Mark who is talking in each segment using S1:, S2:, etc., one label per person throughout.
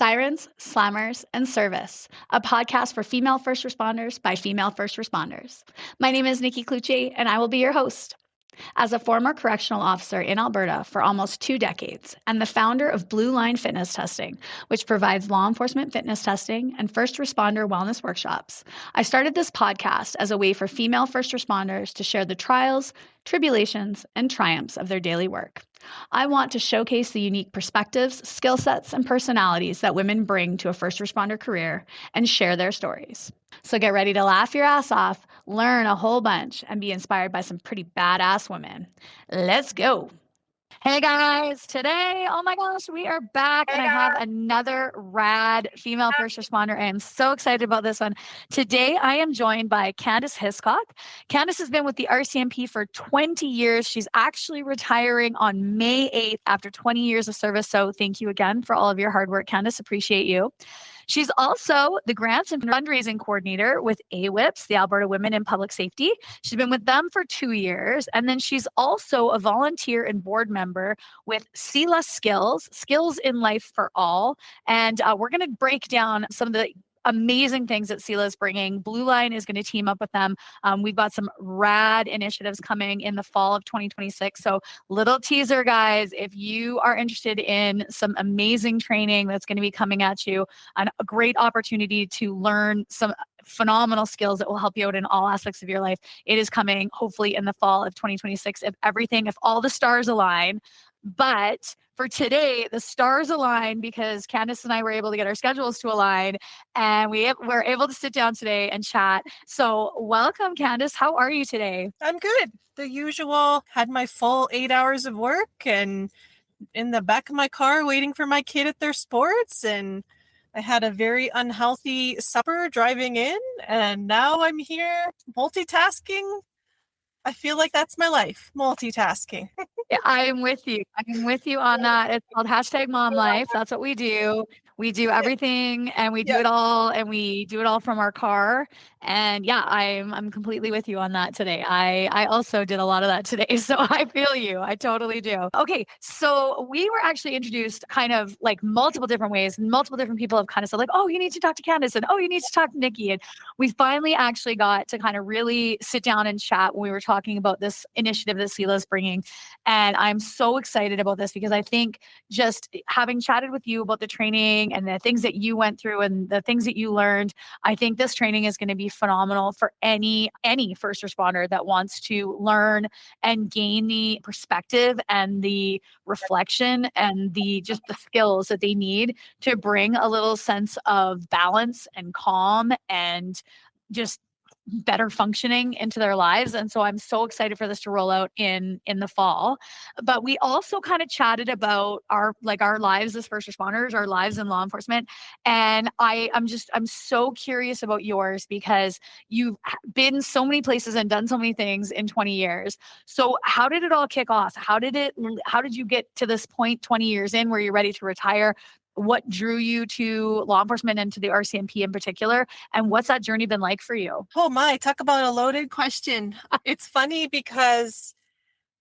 S1: Sirens, Slammers, and Service, a podcast for female first responders by female first responders. My name is Nikki Clucci, and I will be your host. As a former correctional officer in Alberta for almost 2 decades and the founder of Blue Line Fitness Testing, which provides law enforcement fitness testing and first responder wellness workshops, I started this podcast as a way for female first responders to share the trials, tribulations, and triumphs of their daily work. I want to showcase the unique perspectives, skill sets, and personalities that women bring to a first responder career and share their stories. So get ready to laugh your ass off, learn a whole bunch, and be inspired by some pretty badass women. Let's go. Hey guys, today, oh my gosh, we are back and I have another rad female first responder. I am so excited about this one. Today, I am joined by Kandis Hiscock. Kandis has been with the RCMP for 20 years. She's actually retiring on May 8th after 20 years of service. So thank you again for all of your hard work, Kandis. Appreciate you. She's also the grants and fundraising coordinator with AWIPS, the Alberta Women in Public Safety. She's been with them for 2 years. And then she's also a volunteer and board member with SELA Skills in Life for All. And we're going to break down some of the amazing things that SELA is bringing. Blue Line is going to team up with them. We've got some rad initiatives coming in the fall of 2026. So little teaser, guys, if you are interested in some amazing training that's going to be coming at you, a great opportunity to learn some phenomenal skills that will help you out in all aspects of your life. It is coming hopefully in the fall of 2026. If all the stars align. But for today, the stars align because Kandis and I were able to get our schedules to align and we're able to sit down today and chat. So welcome, Kandis. How are you today?
S2: I'm good. The usual, had my full 8 hours of work and in the back of my car waiting for my kid at their sports. And I had a very unhealthy supper driving in and now I'm here multitasking. I feel like that's my life, multitasking.
S1: I'm with you. I'm with you on that. It's called #MomLife. That's what we do. We do everything and we do it all and we do it all from our car. And yeah, I'm completely with you on that today. I also did a lot of that today. So I feel you. I totally do. Okay. So we were actually introduced kind of like multiple different ways and multiple different people have kind of said like, oh, you need to talk to Kandis and oh, you need to talk to Nikki. And we finally actually got to kind of really sit down and chat when we were talking about this initiative that SELA is bringing. And I'm so excited about this because I think just having chatted with you about the training and the things that you went through and the things that you learned, I think this training is going to be phenomenal for any first responder that wants to learn and gain the perspective and the reflection and the skills that they need to bring a little sense of balance and calm and just better functioning into their lives. And so I'm so excited for this to roll out in the fall. But we also kind of chatted about our lives as first responders, our lives in law enforcement. And I'm so curious about yours because you've been so many places and done so many things in 20 years. So how did it all kick off? How did you get to this point 20 years in where you're ready to retire? What drew you to law enforcement and to the RCMP in particular? And what's that journey been like for you?
S2: Oh my, talk about a loaded question. It's funny because,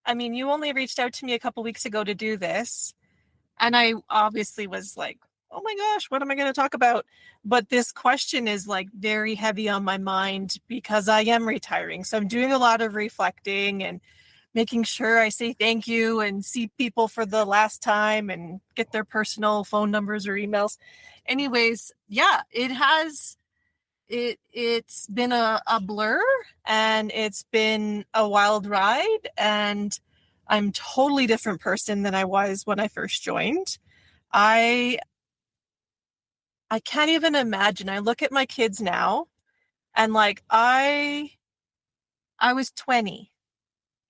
S2: I mean, you only reached out to me a couple weeks ago to do this. And I obviously was like, oh my gosh, what am I going to talk about? But this question is like very heavy on my mind because I am retiring. So I'm doing a lot of reflecting and making sure I say thank you and see people for the last time and get their personal phone numbers or emails. Anyways, yeah, it's been a blur and it's been a wild ride and I'm a totally different person than I was when I first joined. I can't even imagine. I look at my kids now and like I was 20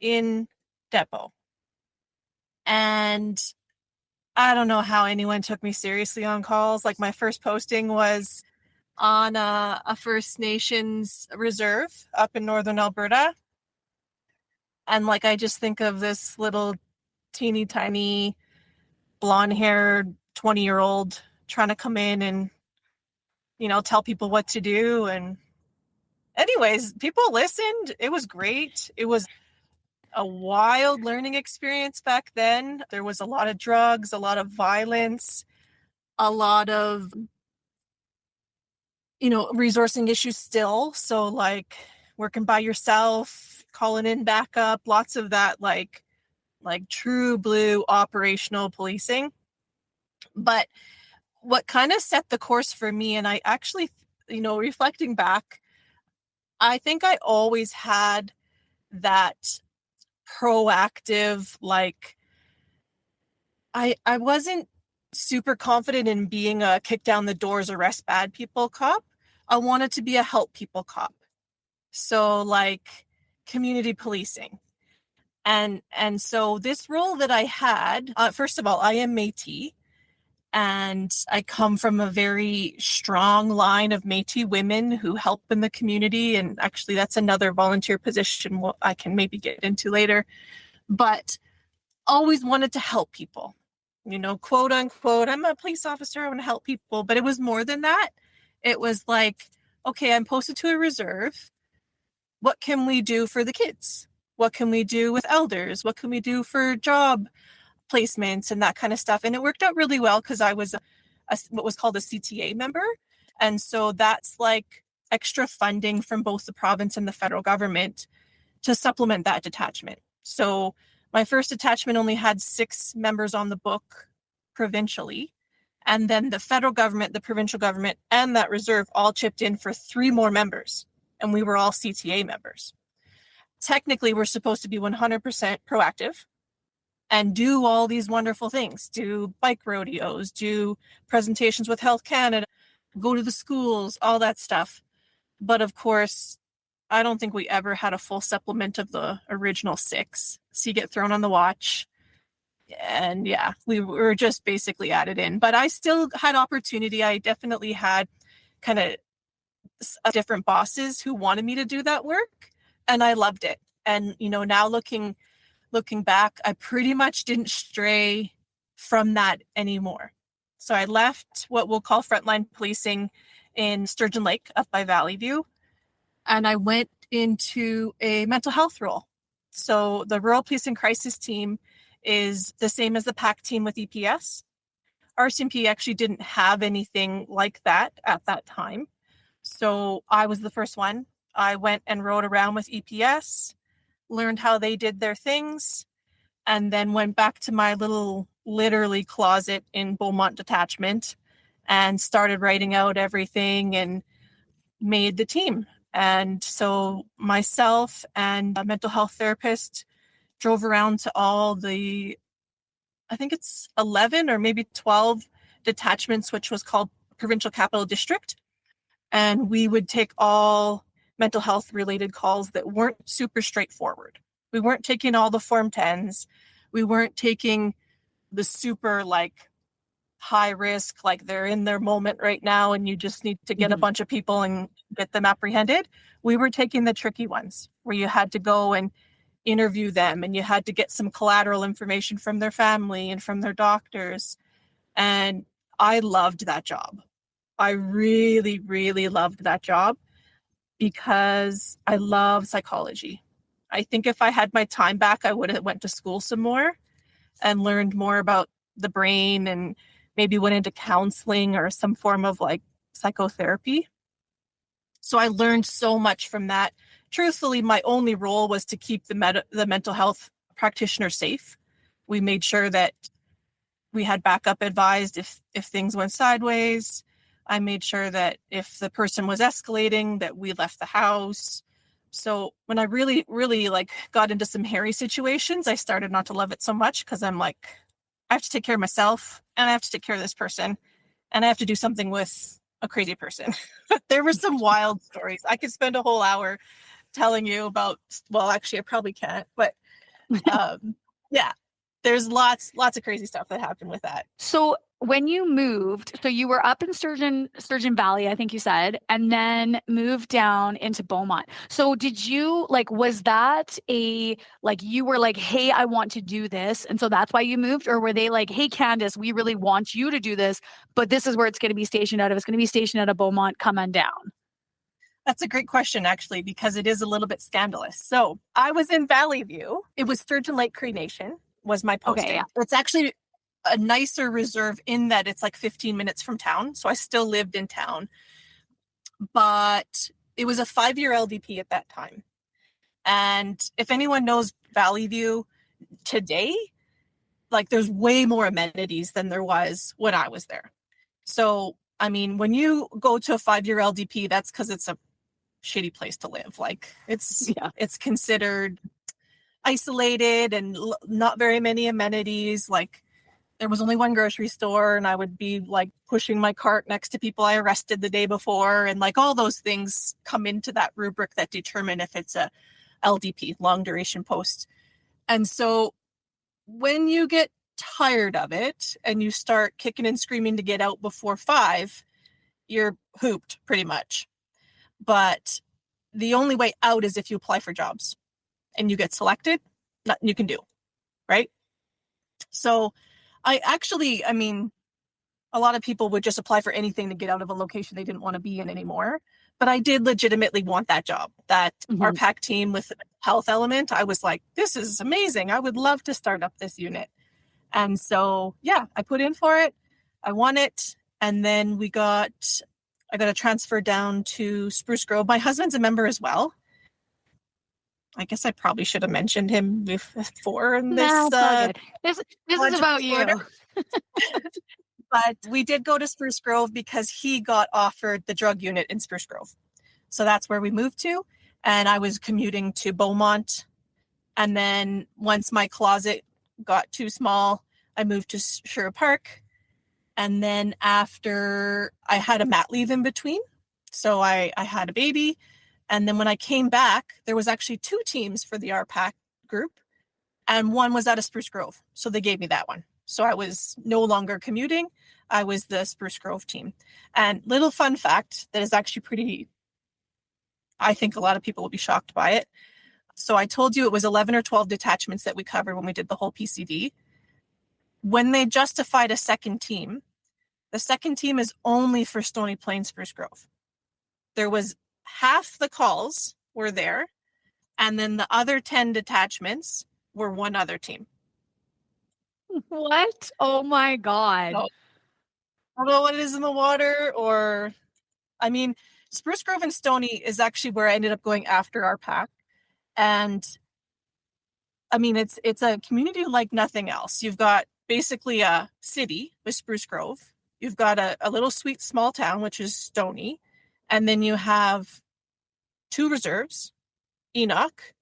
S2: in depot. And I don't know how anyone took me seriously on calls. Like my first posting was on a First Nations reserve up in northern Alberta. And like I just think of this little teeny tiny blonde-haired 20-year-old trying to come in and, tell people what to do. And anyways, people listened. It was great. It was a wild learning experience back then. There was a lot of drugs, a lot of violence, a lot of, resourcing issues still. So like working by yourself, calling in backup, lots of that, like true blue operational policing. But what kind of set the course for me, and I actually, reflecting back, I think I always had that proactive, like, I wasn't super confident in being a kick down the doors, arrest bad people cop. I wanted to be a help people cop. So like community policing. And so this role that I had, first of all, I am Métis, and I come from a very strong line of Métis women who help in the community. And actually, that's another volunteer position I can maybe get into later. But always wanted to help people, quote unquote, I'm a police officer, I want to help people. But it was more than that. It was like, okay, I'm posted to a reserve. What can we do for the kids? What can we do with elders? What can we do for job placements and that kind of stuff? And it worked out really well because I was what was called a CTA member. And so that's like extra funding from both the province and the federal government to supplement that detachment. So my first detachment only had 6 members on the book provincially. And then the federal government, the provincial government, and that reserve all chipped in for 3 more members. And we were all CTA members. Technically, we're supposed to be 100% proactive and do all these wonderful things, do bike rodeos, do presentations with Health Canada, go to the schools, all that stuff. But of course, I don't think we ever had a full supplement of the original 6. So you get thrown on the watch. And yeah, we were just basically added in. But I still had opportunity. I definitely had kind of different bosses who wanted me to do that work. And I loved it. And, now looking back, I pretty much didn't stray from that anymore. So I left what we'll call frontline policing in Sturgeon Lake up by Valley View. And I went into a mental health role. So the Rural Police and Crisis team is the same as the PAC team with EPS. RCMP actually didn't have anything like that at that time. So I was the first one. I went and rode around with EPS, learned how they did their things, and then went back to my little, literally, closet in Beaumont detachment and started writing out everything and made the team. And so myself and a mental health therapist drove around to all the, I think it's 11 or maybe 12 detachments, which was called Provincial Capital District. And we would take all mental health related calls that weren't super straightforward. We weren't taking all the Form 10s. We weren't taking the super high risk, like they're in their moment right now and you just need to get a bunch of people and get them apprehended. We were taking the tricky ones where you had to go and interview them and you had to get some collateral information from their family and from their doctors. And I loved that job. I really, really loved that job because I love psychology. I think if I had my time back, I would have went to school some more and learned more about the brain and maybe went into counseling or some form of psychotherapy. So I learned so much from that. Truthfully, my only role was to keep the mental health practitioner safe. We made sure that we had backup advised if things went sideways. I made sure that if the person was escalating, that we left the house. So when I really, really got into some hairy situations, I started not to love it so much because I'm I have to take care of myself and I have to take care of this person and I have to do something with a crazy person. There were some wild stories. I could spend a whole hour telling you about, well, actually I probably can't, but yeah, there's lots of crazy stuff that happened with that.
S1: So when you moved, so you were up in Sturgeon Valley, I think you said, and then moved down into Beaumont. So did you was that you were hey, I want to do this, and so that's why you moved? Or were they hey, Kandis, we really want you to do this, but this is where it's going to be stationed out of. It's going to be stationed out of Beaumont. Come on down.
S2: That's a great question, actually, because it is a little bit scandalous. So I was in Valley View. It was Sturgeon Lake Cree Nation was my posting.
S1: Okay, yeah.
S2: It's actually a nicer reserve in that it's like 15 minutes from town. So I still lived in town. But it was a 5-year LDP at that time. And if anyone knows Valley View today, like there's way more amenities than there was when I was there. So, I mean, when you go to a 5-year LDP, that's because it's a shitty place to live. Like it's considered isolated and not very many amenities. Like there was only one grocery store, and I would be like pushing my cart next to people I arrested the day before. And like all those things come into that rubric that determine if it's a LDP, long duration post. And so when you get tired of it and you start kicking and screaming to get out before 5, you're hooped pretty much. But the only way out is if you apply for jobs and you get selected, nothing you can do, right? So I mean, a lot of people would just apply for anything to get out of a location they didn't want to be in anymore. But I did legitimately want that job, that RPAC team with the health element. I was like, this is amazing. I would love to start up this unit. And so, yeah, I put in for it. I won it. And then I got a transfer down to Spruce Grove. My husband's a member as well. I guess I probably should have mentioned him before in this.
S1: This is about you.
S2: But we did go to Spruce Grove because he got offered the drug unit in Spruce Grove. So that's where we moved to. And I was commuting to Beaumont. And then once my closet got too small, I moved to Sherwood Park. And then after I had a mat leave in between. So I had a baby. And then when I came back, there was actually 2 teams for the RPAC group. And one was out of Spruce Grove. So they gave me that one. So I was no longer commuting. I was the Spruce Grove team. And little fun fact that is actually pretty, I think a lot of people will be shocked by it. So I told you it was 11 or 12 detachments that we covered when we did the whole PCD. When they justified a second team, the second team is only for Stony Plain, Spruce Grove. There was half the calls were there, and then the other 10 detachments were one other team.
S1: What? Oh my God.
S2: So, I don't know what it is in the water, or, I mean, Spruce Grove and Stony is actually where I ended up going after RPAC. And I mean, it's a community like nothing else. You've got basically a city with Spruce Grove. You've got a little sweet small town, which is Stony. And then you have 2 reserves, Enoch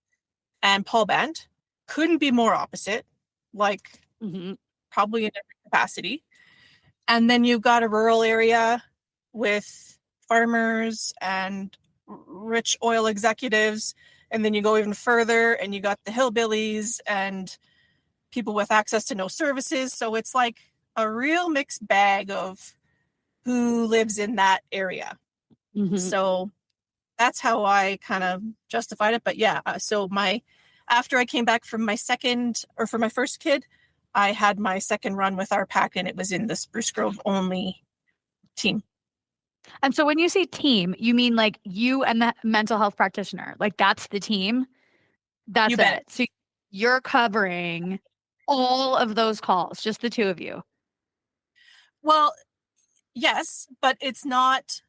S2: and Paul Band. Couldn't be more opposite, like probably in every capacity. And then you've got a rural area with farmers and rich oil executives. And then you go even further and you got the hillbillies and people with access to no services. So it's like a real mixed bag of who lives in that area. So that's how I kind of justified it. But yeah, so after I came back from my first kid, I had my second run with RPAC, and it was in the Spruce Grove only team.
S1: And so when you say team, you mean like you and the mental health practitioner, like that's the team? That's it. So you're covering all of those calls, just the 2 of you?
S2: Well, yes, but it's not,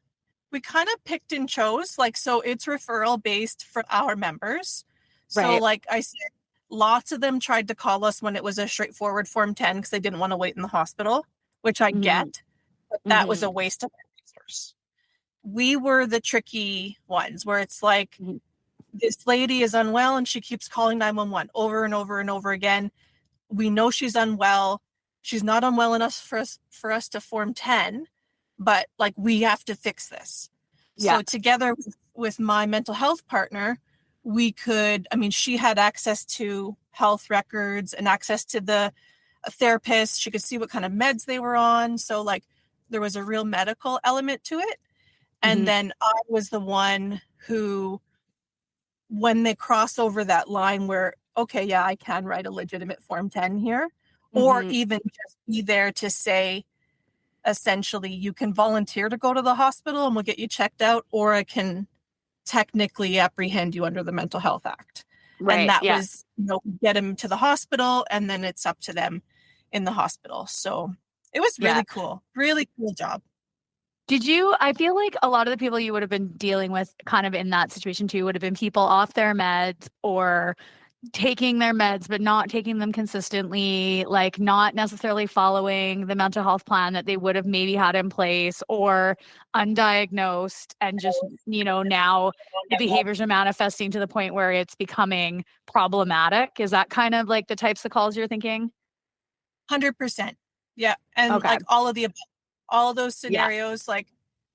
S2: we kind of picked and chose, like, so it's referral based for our members. So like I said, lots of them tried to call us when it was a straightforward Form 10 because they didn't want to wait in the hospital, which I get, but that was a waste of resource. We were the tricky ones where it's like, this lady is unwell and she keeps calling 911 over and over and over again. We know she's unwell. She's not unwell enough for us to Form 10, but like we have to fix this. So together with my mental health partner, we could, I mean, she had access to health records and access to the therapist. She could see what kind of meds they were on. So like there was a real medical element to it. And then I was the one who, when they cross over that line where, okay, yeah, I can write a legitimate Form 10 here, or even just be there to say, essentially, you can volunteer to go to the hospital and we'll get you checked out, or I can technically apprehend you under the Mental Health Act. And that was, get them to the hospital, and then it's up to them in the hospital. So it was really cool. Really cool job.
S1: I feel like a lot of the people you would have been dealing with kind of in that situation too would have been people off their meds or taking their meds but not taking them consistently, like not necessarily following the mental health plan that they would have maybe had in place, or undiagnosed and just, now the behaviors are manifesting to the point where it's becoming problematic. Is that kind of like the types of calls you're thinking?
S2: 100%. Yeah. And
S1: Okay.
S2: like all those scenarios, like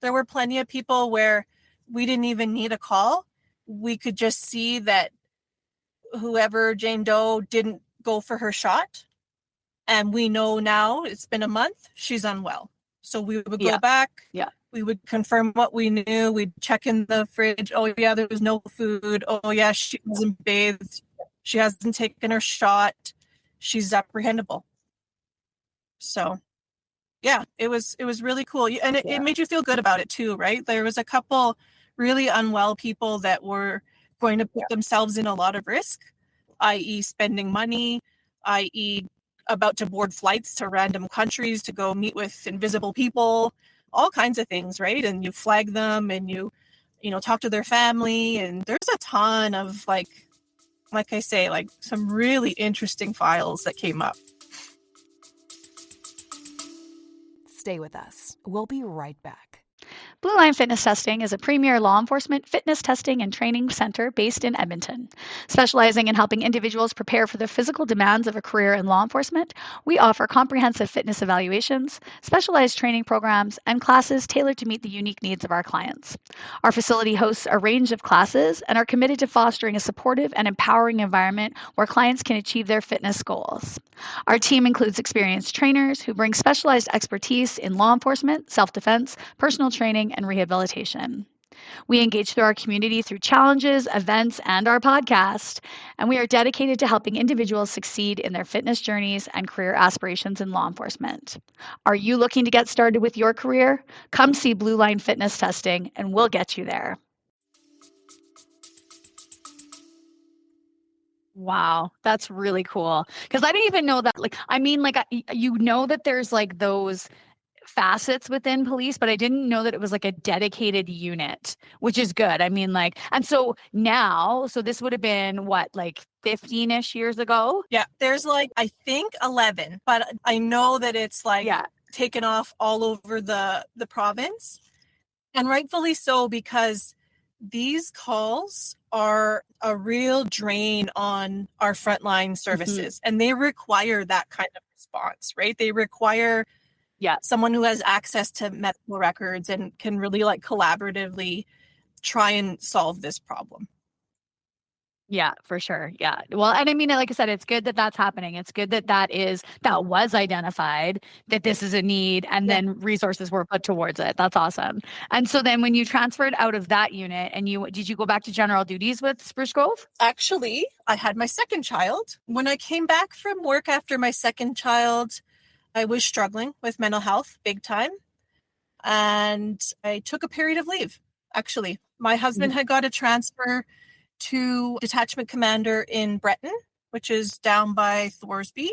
S2: there were plenty of people where we didn't even need a call. We could just see that whoever Jane Doe didn't go for her shot. And we know now it's been a month, she's unwell. So we would go back.
S1: Yeah.
S2: We would confirm what we knew. We'd check in the fridge. Oh, yeah, there was no food. Oh, yeah, she wasn't bathed. She hasn't taken her shot. She's apprehendable. So, yeah, it was really cool. And it made you feel good about it too, right? There was a couple really unwell people that were going to put themselves in a lot of risk, i.e. spending money, i.e. about to board flights to random countries to go meet with invisible people, all kinds of things, right? And you flag them and you talk to their family, and there's a ton of like I say, like some really interesting files that came up.
S3: Stay with us. We'll be right back.
S1: Blue Line Fitness Testing is a premier law enforcement fitness testing and training center based in Edmonton. Specializing in helping individuals prepare for the physical demands of a career in law enforcement, we offer comprehensive fitness evaluations, specialized training programs, and classes tailored to meet the unique needs of our clients. Our facility hosts a range of classes and are committed to fostering a supportive and empowering environment where clients can achieve their fitness goals. Our team includes experienced trainers who bring specialized expertise in law enforcement, self-defense, personal training, and rehabilitation. We engage through our community through challenges, events, and our podcast, and we are dedicated to helping individuals succeed in their fitness journeys and career aspirations in law enforcement. Are you looking to get started with your career? Come see Blue Line Fitness Testing, and we'll get you there. Wow, that's really cool. Because I didn't even know that. That there's like those facets within police, but I didn't know that it was like a dedicated unit, which is good. And so now, so this would have been what, like 15-ish years ago?
S2: Yeah, there's like, I think 11, but I know that it's like taken off all over the province, and rightfully so, because these calls are a real drain on our frontline services, and they require that kind of response, right? They require someone who has access to medical records and can really like collaboratively try and solve this problem.
S1: Yeah, for sure. Yeah. Well, and like I said, it's good that that's happening. It's good that that was identified, that this is a need, and then resources were put towards it. That's awesome. And so then when you transferred out of that unit and did you go back to general duties with Spruce Grove?
S2: Actually, I had my second child. When I came back from work after my second child, I was struggling with mental health big time. And I took a period of leave. Actually, my husband had got a transfer to detachment commander in Breton, which is down by Thorsby.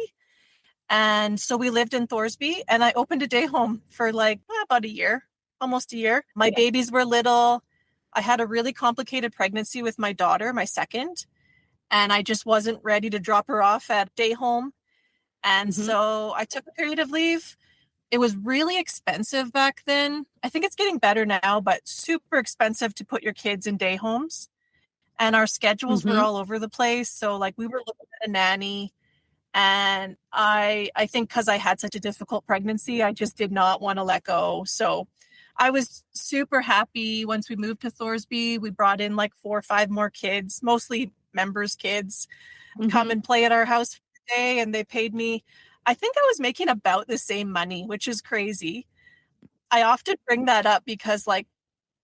S2: And so we lived in Thorsby, and I opened a day home for like about a year, almost a year. My babies were little. I had a really complicated pregnancy with my daughter, my second, and I just wasn't ready to drop her off at day home. And so I took a period of leave. It was really expensive back then. I think it's getting better now, but super expensive to put your kids in day homes. And our schedules were all over the place. So like we were looking at a nanny, and I think because I had such a difficult pregnancy, I just did not want to let go. So I was super happy once we moved to Thorsby. We brought in like 4 or 5 more kids, mostly members' kids, come and play at our house for the day. And they paid me, I think I was making about the same money, which is crazy. I often bring that up because like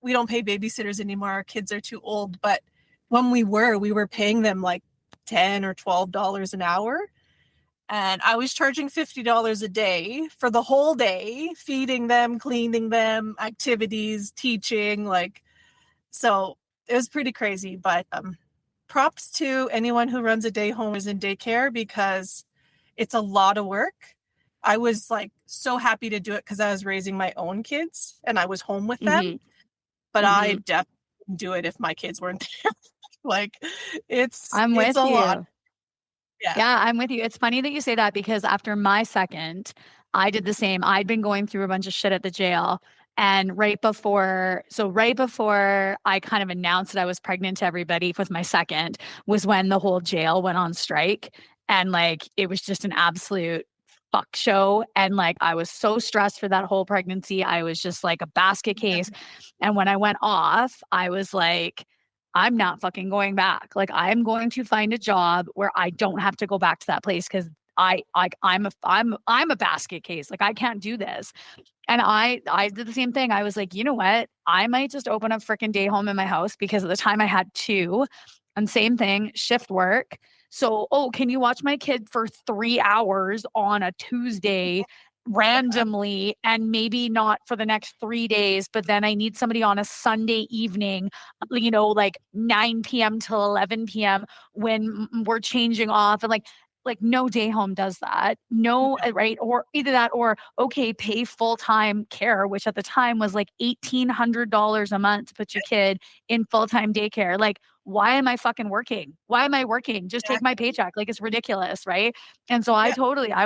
S2: we don't pay babysitters anymore. Our kids are too old. But when we were paying them like $10 or $12 an hour. And I was charging $50 a day for the whole day, feeding them, cleaning them, activities, teaching, so it was pretty crazy. But props to anyone who runs a day home is in daycare, because it's a lot of work. I was like so happy to do it because I was raising my own kids and I was home with them. But I definitely wouldn't do it if my kids weren't there. Like
S1: I'm
S2: it's
S1: with
S2: a
S1: you.
S2: lot.
S1: Yeah, I'm with you. It's funny that you say that because after my second, I did the same. I'd been going through a bunch of shit at the jail. And right before I kind of announced that I was pregnant to everybody with my second was when the whole jail went on strike. And like, it was just an absolute fuck show. And like, I was so stressed for that whole pregnancy. I was just like a basket case. And when I went off, I was like, I'm not fucking going back. Like I'm going to find a job where I don't have to go back to that place because I'm a basket case. Like I can't do this. And I did the same thing. I was like, you know what? I might just open a freaking day home in my house because at the time I had two. And same thing, shift work. So, oh, can you watch my kid for 3 hours on a Tuesday randomly and maybe not for the next 3 days, but then I need somebody on a Sunday evening, like 9 p.m. till 11 p.m. when we're changing off and like no day home does that. No, right? Or either that or okay, pay full-time care, which at the time was like $1,800 a month to put your kid in full-time daycare. Like, why am I fucking working? Why am I working? Just take my paycheck. Like it's ridiculous, right? And so I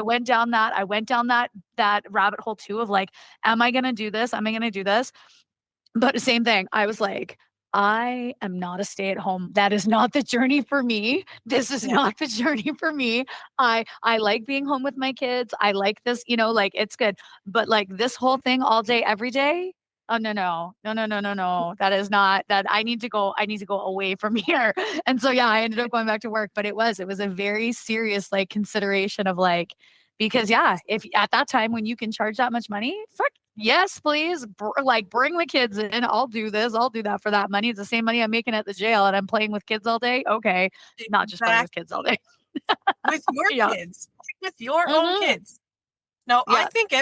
S1: went down that rabbit hole too of like, am I gonna do this? Am I gonna do this? But same thing. I was like, I am not a stay-at-home. That is not the journey for me. This is not the journey for me. I like being home with my kids. I like this, like it's good. But like this whole thing all day, every day. Oh no. That is not that I need to go away from here. And so yeah, I ended up going back to work. But it was a very serious like consideration of like, because yeah, if at that time when you can charge that much money, fuck yes, please. Bring the kids in. I'll do this. I'll do that for that money. It's the same money I'm making at the jail and I'm playing with kids all day. Okay. Not just playing with kids all day.
S2: With your kids, with your own kids. No, I think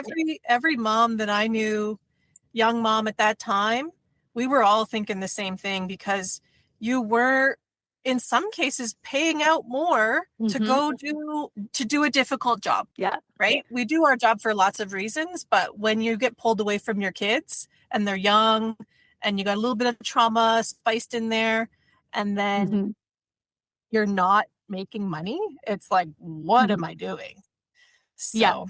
S2: every mom that I knew, young mom at that time, we were all thinking the same thing because you were in some cases paying out more to go do a difficult job.
S1: Yeah.
S2: Right. We do our job for lots of reasons, but when you get pulled away from your kids and they're young and you got a little bit of trauma spiced in there and then you're not making money, it's like, what am I doing? So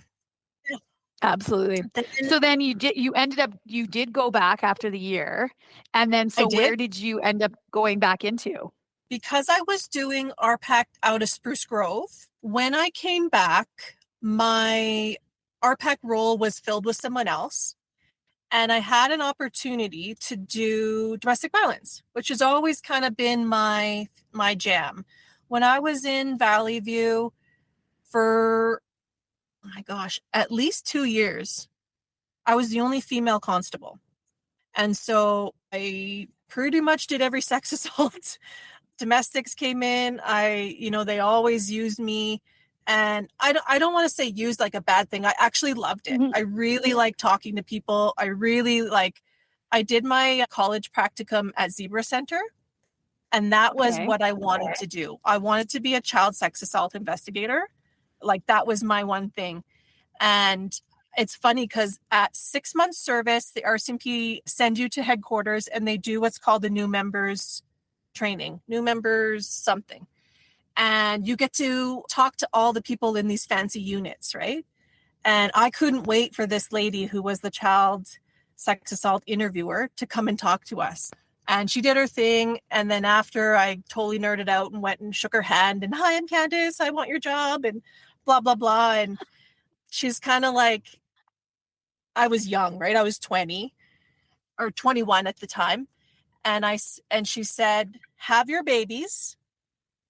S1: absolutely. So then you did go back after the year. And then where did you end up going back into?
S2: Because I was doing RPAC out of Spruce Grove, when I came back, my RPAC role was filled with someone else. And I had an opportunity to do domestic violence, which has always kind of been my jam. When I was in Valley View for, oh my gosh, at least 2 years, I was the only female constable. And so I pretty much did every sex assault. Domestics came in. They always used me. And I don't want to say used like a bad thing. I actually loved it. I really like talking to people. I did my college practicum at Zebra Center. And that was what I wanted to do. I wanted to be a child sex assault investigator. Like that was my one thing. And it's funny because at 6 months service, the RCMP send you to headquarters and they do what's called the new members training, new members something. And you get to talk to all the people in these fancy units, right? And I couldn't wait for this lady who was the child sex assault interviewer to come and talk to us. And she did her thing. And then after, I totally nerded out and went and shook her hand and, hi, I'm Kandis. I want your job and blah, blah, blah. And she's kind of like, I was young, right? I was 20 or 21 at the time. And she said, have your babies,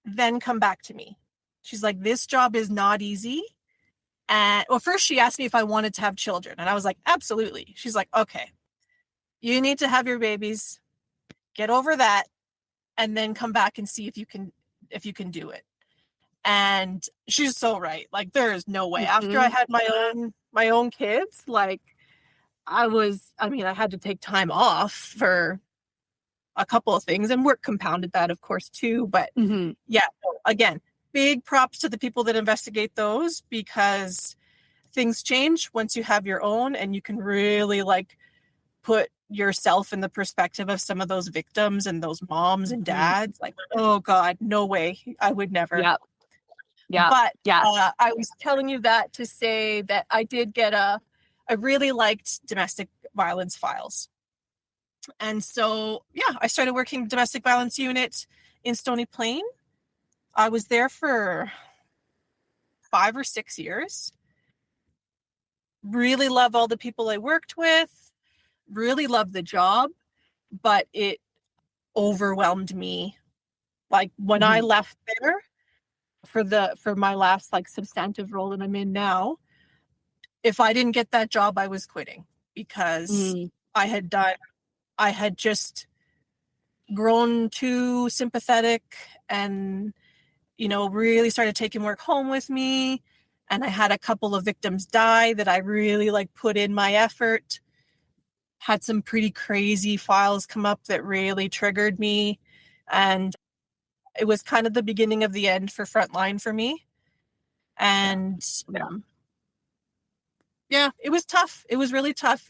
S2: then come back to me. She's like, this job is not easy. And well, first she asked me if I wanted to have children. And I was like, absolutely. She's like, okay, you need to have your babies, get over that, and then come back and see if you can do it. And she's so right. Like, there is no way. After I had my own kids, like I had to take time off for a couple of things, and work compounded that, of course, too. But again, big props to the people that investigate those, because things change once you have your own, and you can really like put yourself in the perspective of some of those victims and those moms and dads. Like, oh God, no way. I would never.
S1: Yeah. Yeah.
S2: But
S1: yeah.
S2: I was telling you that to say that I did get I really liked domestic violence files. And so, yeah, I started working domestic violence unit in Stony Plain. I was there for 5 or 6 years. Really love all the people I worked with. Really love the job, but it overwhelmed me. Like when I left there for my last like substantive role that I'm in now, if I didn't get that job, I was quitting, because I had just grown too sympathetic and, you know, really started taking work home with me. And I had a couple of victims die that I really like put in my effort. Had some pretty crazy files come up that really triggered me. And it was kind of the beginning of the end for Frontline for me. And yeah, it was tough. It was really tough.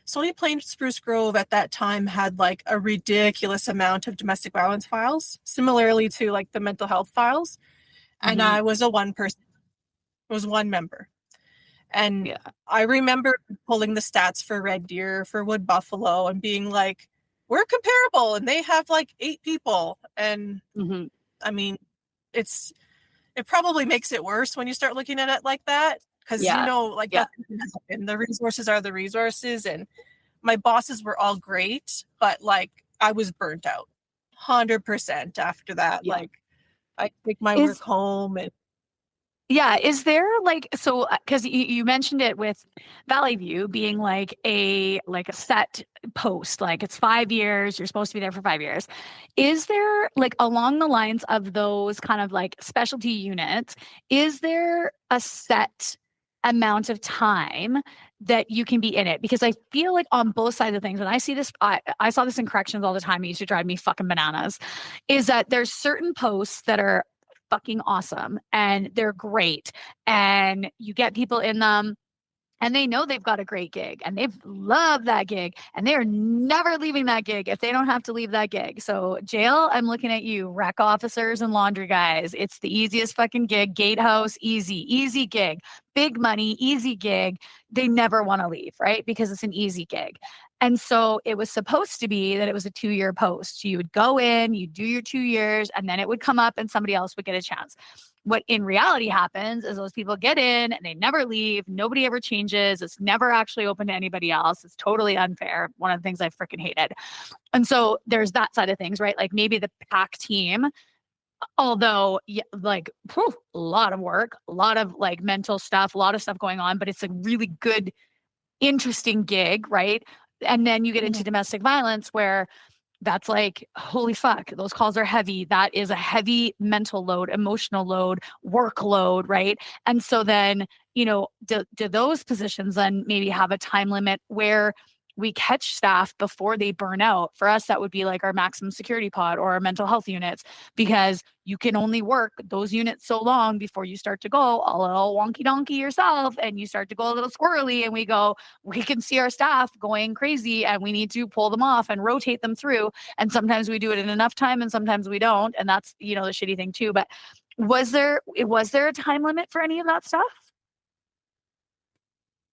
S2: Stony Plain Spruce Grove at that time had like a ridiculous amount of domestic violence files, similarly to like the mental health files. And I was one member. And I remember pulling the stats for Red Deer, for Wood Buffalo, and being like, we're comparable, and they have like 8 people. And I mean, it probably makes it worse when you start looking at it like that, because you know, like and the resources are the resources. And my bosses were all great, but like I was burnt out 100% after that. Like I take my work home. And
S1: is there like, so because you mentioned it with Valley View being like a set post, like it's 5 years, you're supposed to be there for 5 years. Is there like along the lines of those kind of like specialty units, is there a set amount of time that you can be in it? Because I feel like on both sides of things, and I see this, I saw this in corrections all the time, it used to drive me fucking bananas, is that there's certain posts that are fucking awesome and they're great, and you get people in them and they know they've got a great gig and they've loved that gig and they're never leaving that gig if they don't have to leave that gig. So jail, I'm looking at you, rec officers and laundry guys. It's the easiest fucking gig. Gatehouse, easy gig. Big money, easy gig. They never want to leave, right? Because it's an easy gig. And so it was supposed to be that it was a 2-year post. You would go in, you do your 2 years, and then it would come up and somebody else would get a chance. What in reality happens is those people get in and they never leave. Nobody ever changes. It's never actually open to anybody else. It's totally unfair. One of the things I freaking hated. And so there's that side of things, right? Like maybe the PAC team, although like a lot of work, a lot of like mental stuff, a lot of stuff going on, but it's a really good, interesting gig, right? And then you get into domestic violence where that's like, holy fuck, those calls are heavy. That is a heavy mental load, emotional load, workload, right? And so then, you know, do those positions then maybe have a time limit where we catch staff before they burn out? For us, that would be like our maximum security pod or our mental health units, because you can only work those units so long before you start to go a little wonky donkey yourself and you start to go a little squirrely, and we can see our staff going crazy and we need to pull them off and rotate them through. And sometimes we do it in enough time and sometimes we don't. And that's, you know, the shitty thing too. But was there a time limit for any of that stuff?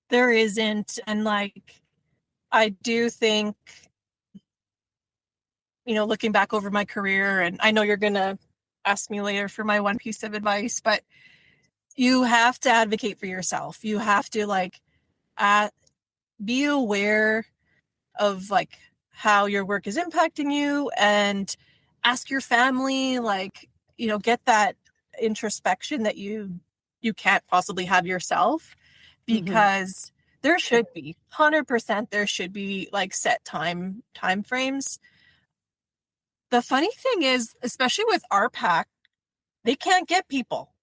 S2: There isn't. And like, I do think, you know, looking back over my career, and I know you're going to ask me later for my one piece of advice, but you have to advocate for yourself. You have to like be aware of like how your work is impacting you, and ask your family, like, you know, get that introspection that you can't possibly have yourself, because there should be 100%, there should be like set time frames. The funny thing is, especially with RPAC, they can't get people.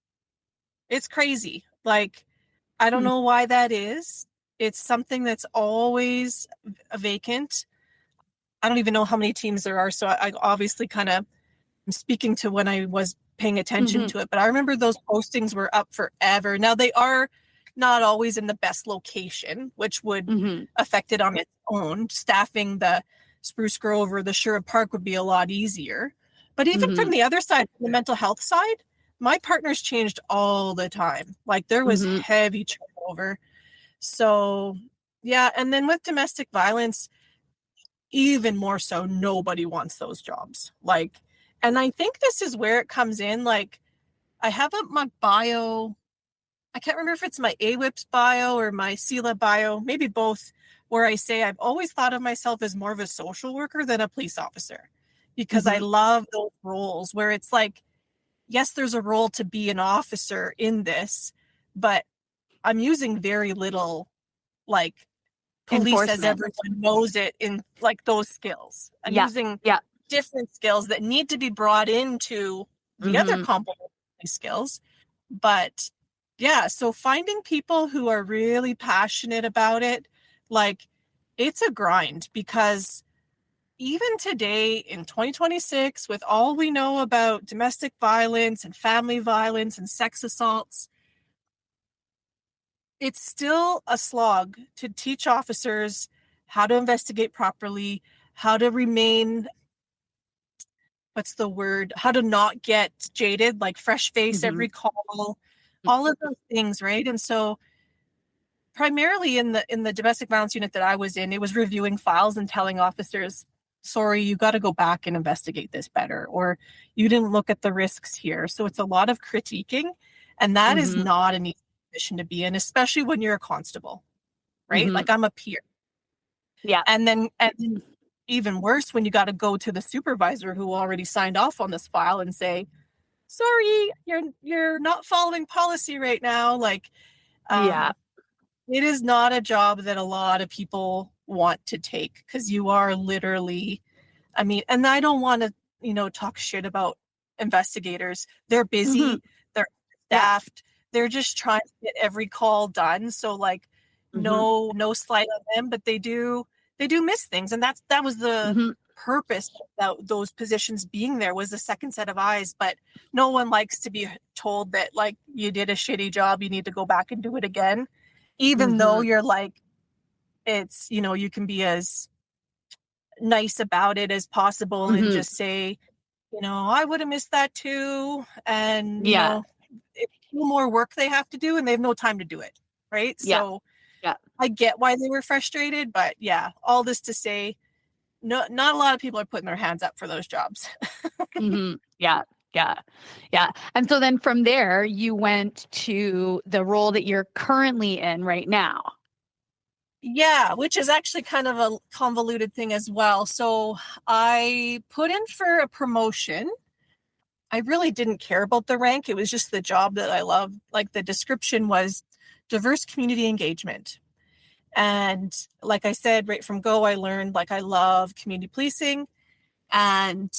S2: It's crazy. Like, I don't know why that is. It's something that's always vacant. I don't even know how many teams there are. So I obviously kind of am speaking to when I was paying attention to it. But I remember those postings were up forever. Now they are not always in the best location, which would
S1: Mm-hmm.
S2: affect it on its own. Staffing the Spruce Grove or the Sherwood Park would be a lot easier. But even
S1: Mm-hmm.
S2: from the other side, the mental health side, my partners changed all the time. Like there was
S1: Mm-hmm.
S2: heavy turnover. So yeah, and then with domestic violence, even more so, nobody wants those jobs. Like, and I think this is where it comes in. Like, I have up my bio. I can't remember if it's my AWIPS bio or my CELA bio, maybe both, where I say I've always thought of myself as more of a social worker than a police officer, because I
S1: Mm-hmm.
S2: love those roles where it's like, yes, there's a role to be an officer in this, but I'm using very little like police as
S1: Enforcement.
S2: everyone knows it in like those skills. I'm
S1: Yeah.
S2: using
S1: Yeah.
S2: different skills that need to be brought into the other
S1: Mm-hmm.
S2: complementary skills. But yeah, so finding people who are really passionate about it, like it's a grind, because even today in 2026, with all we know about domestic violence and family violence and sex assaults, it's still a slog to teach officers how to investigate properly, how to remain, what's the word, how to not get jaded, like fresh face
S1: Mm-hmm.
S2: every call, all of those things, right? And so primarily in the domestic violence unit that I was in, it was reviewing files and telling officers, sorry, you got to go back and investigate this better, or you didn't look at the risks here. So it's a lot of critiquing, and that is
S1: Mm-hmm.
S2: not an easy position to be in, especially when you're a constable, right?
S1: Mm-hmm.
S2: Like I'm a peer.
S1: Yeah.
S2: And then even worse when you got to go to the supervisor who already signed off on this file and say, sorry, you're not following policy right now. Like,
S1: Yeah.
S2: it is not a job that a lot of people want to take, because you are literally, I mean, and I don't want to, talk shit about investigators. They're busy,
S1: Mm-hmm.
S2: they're
S1: Yeah.
S2: staffed, they're just trying to get every call done. So like,
S1: Mm-hmm.
S2: no slight on them, but they do miss things. And that was the
S1: Mm-hmm.
S2: purpose of those positions being there, was the second set of eyes. But no one likes to be told that like you did a shitty job, you need to go back and do it again, even though
S1: Mm-hmm.
S2: you're like, it's, you can be as nice about it as possible and
S1: Mm-hmm.
S2: just say, I would have missed that too. And,
S1: Yeah.
S2: it's still more work they have to do and they have no time to do it. Right.
S1: Yeah.
S2: So
S1: Yeah.
S2: I get why they were frustrated, but yeah, all this to say, no, not a lot of people are putting their hands up for those jobs.
S1: Mm-hmm. Yeah. Yeah. Yeah. And so then from there, you went to the role that you're currently in right now.
S2: Yeah, which is actually kind of a convoluted thing as well. So I put in for a promotion. I really didn't care about the rank. It was just the job that I loved. Like the description was diverse community engagement. And like I said, right from go, I learned like I love community policing. And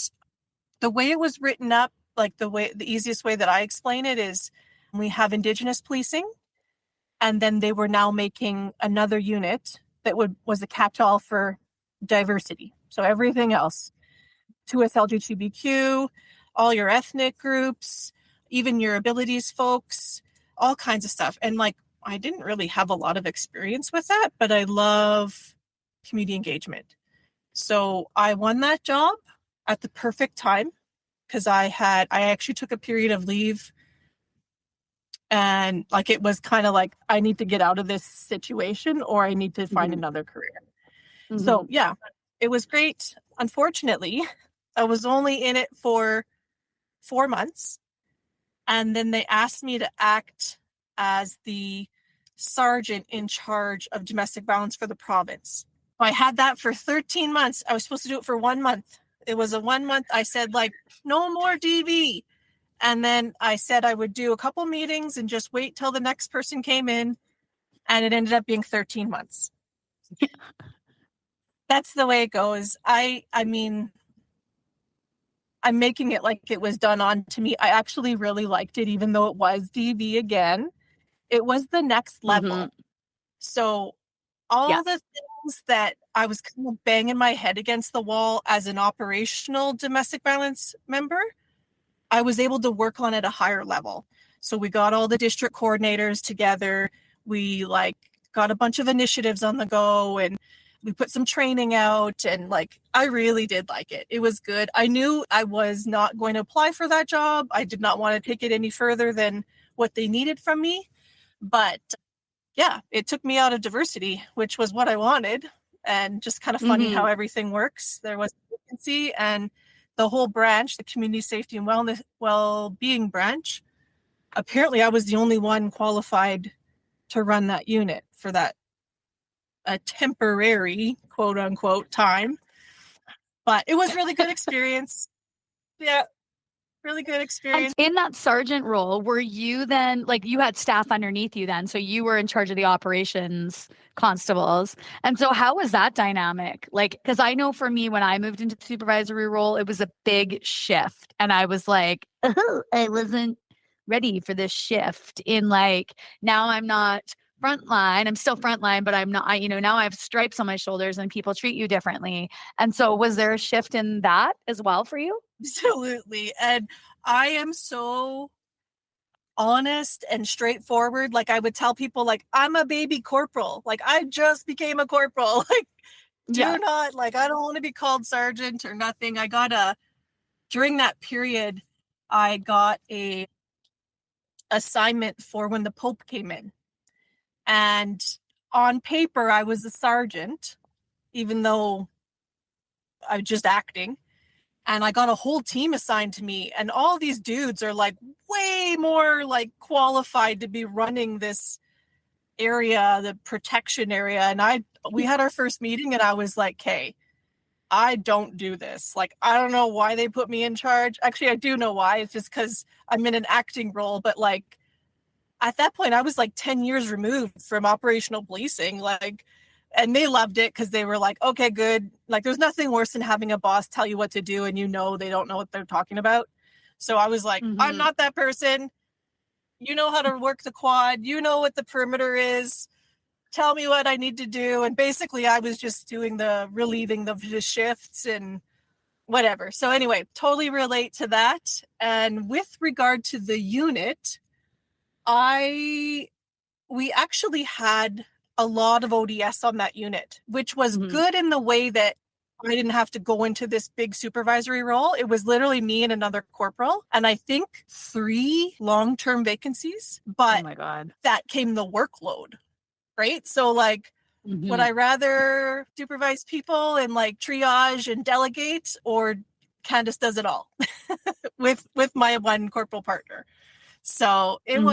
S2: the way it was written up, like the easiest way that I explain it is we have Indigenous policing, and then they were now making another unit that was a catch-all for diversity. So everything else, 2S LGBTQ, all your ethnic groups, even your abilities folks, all kinds of stuff. And like, I didn't really have a lot of experience with that, but I love community engagement. So I won that job at the perfect time, because I actually took a period of leave, and like it was kind of like I need to get out of this situation or I need to find
S1: Mm-hmm.
S2: another career.
S1: Mm-hmm.
S2: So yeah, it was great. Unfortunately, I was only in it for 4 months, and then they asked me to act as the sergeant in charge of domestic violence for the province. I had that for 13 months. I was supposed to do it for 1 month. It was a 1 month. I said like, no more DV. And then I said I would do a couple meetings and just wait till the next person came in. And it ended up being 13 months. That's the way it goes. I mean, I'm making it like it was done on to me. I actually really liked it, even though it was DV again. It was the next level.
S1: Mm-hmm.
S2: So all
S1: Yeah.
S2: the things that I was kind of banging my head against the wall as an operational domestic violence member, I was able to work on at a higher level. So we got all the district coordinators together. We like got a bunch of initiatives on the go, and we put some training out, and like I really did like it. It was good. I knew I was not going to apply for that job. I did not want to take it any further than what they needed from me. But yeah, it took me out of diversity, which was what I wanted. And just kind of funny how everything works. There was a vacancy, and the whole branch, the community safety and wellness well-being branch, apparently I was the only one qualified to run that unit for that a temporary quote unquote time. But it was really good experience. Yeah, really good experience.
S1: And in that sergeant role, were you then, like, you had staff underneath you then, so you were in charge of the operations constables. And so how was that dynamic? Like, because I know for me, when I moved into the supervisory role, it was a big shift. And I was like, oh, I wasn't ready for this shift in, like, now I'm not frontline. I'm still frontline, but I'm not, now I have stripes on my shoulders and people treat you differently. And so was there a shift in that as well for you?
S2: Absolutely. And I am so honest and straightforward. Like I would tell people, like, I'm a baby corporal. Like I just became a corporal. Like, do not, like, I don't want to be called sergeant or nothing. During that period, I got a assignment for when the Pope came in. And on paper, I was a sergeant, even though I was just acting. And I got a whole team assigned to me. And all these dudes are like way more like qualified to be running this area, the protection area. And we had our first meeting and I was like, hey, I don't do this. Like, I don't know why they put me in charge. Actually, I do know why. It's just because I'm in an acting role. But like, at that point, I was like 10 years removed from operational policing. Like, and they loved it because they were like, okay, good. Like, there's nothing worse than having a boss tell you what to do and they don't know what they're talking about. So I was like, I'm not that person. You know how to work the quad. You know what the perimeter is. Tell me what I need to do. And basically, I was just doing relieving the shifts and whatever. So anyway, totally relate to that. And with regard to the unit, we actually had a lot of ODS on that unit, which was good in the way that I didn't have to go into this big supervisory role. It was literally me and another corporal, and I think 3 long-term vacancies, but
S1: oh my God,
S2: that came the workload, right? So like, would I rather supervise people and like triage and delegate, or Kandis does it all with my one corporal partner? So it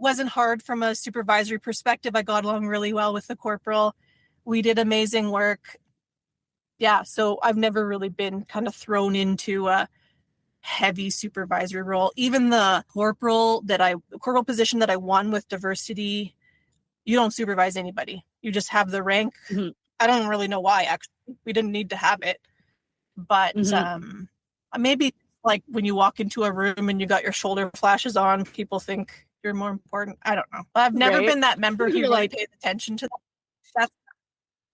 S2: wasn't hard from a supervisory perspective. I got along really well with the corporal. We did amazing work. Yeah, so I've never really been kind of thrown into a heavy supervisory role. Even the corporal position that I won with diversity, you don't supervise anybody. You just have the rank. I don't really know why, actually. We didn't need to have it. But maybe like when you walk into a room and you got your shoulder flashes on, people think you're more important. I don't know. I've never been that member who really pays attention to that. That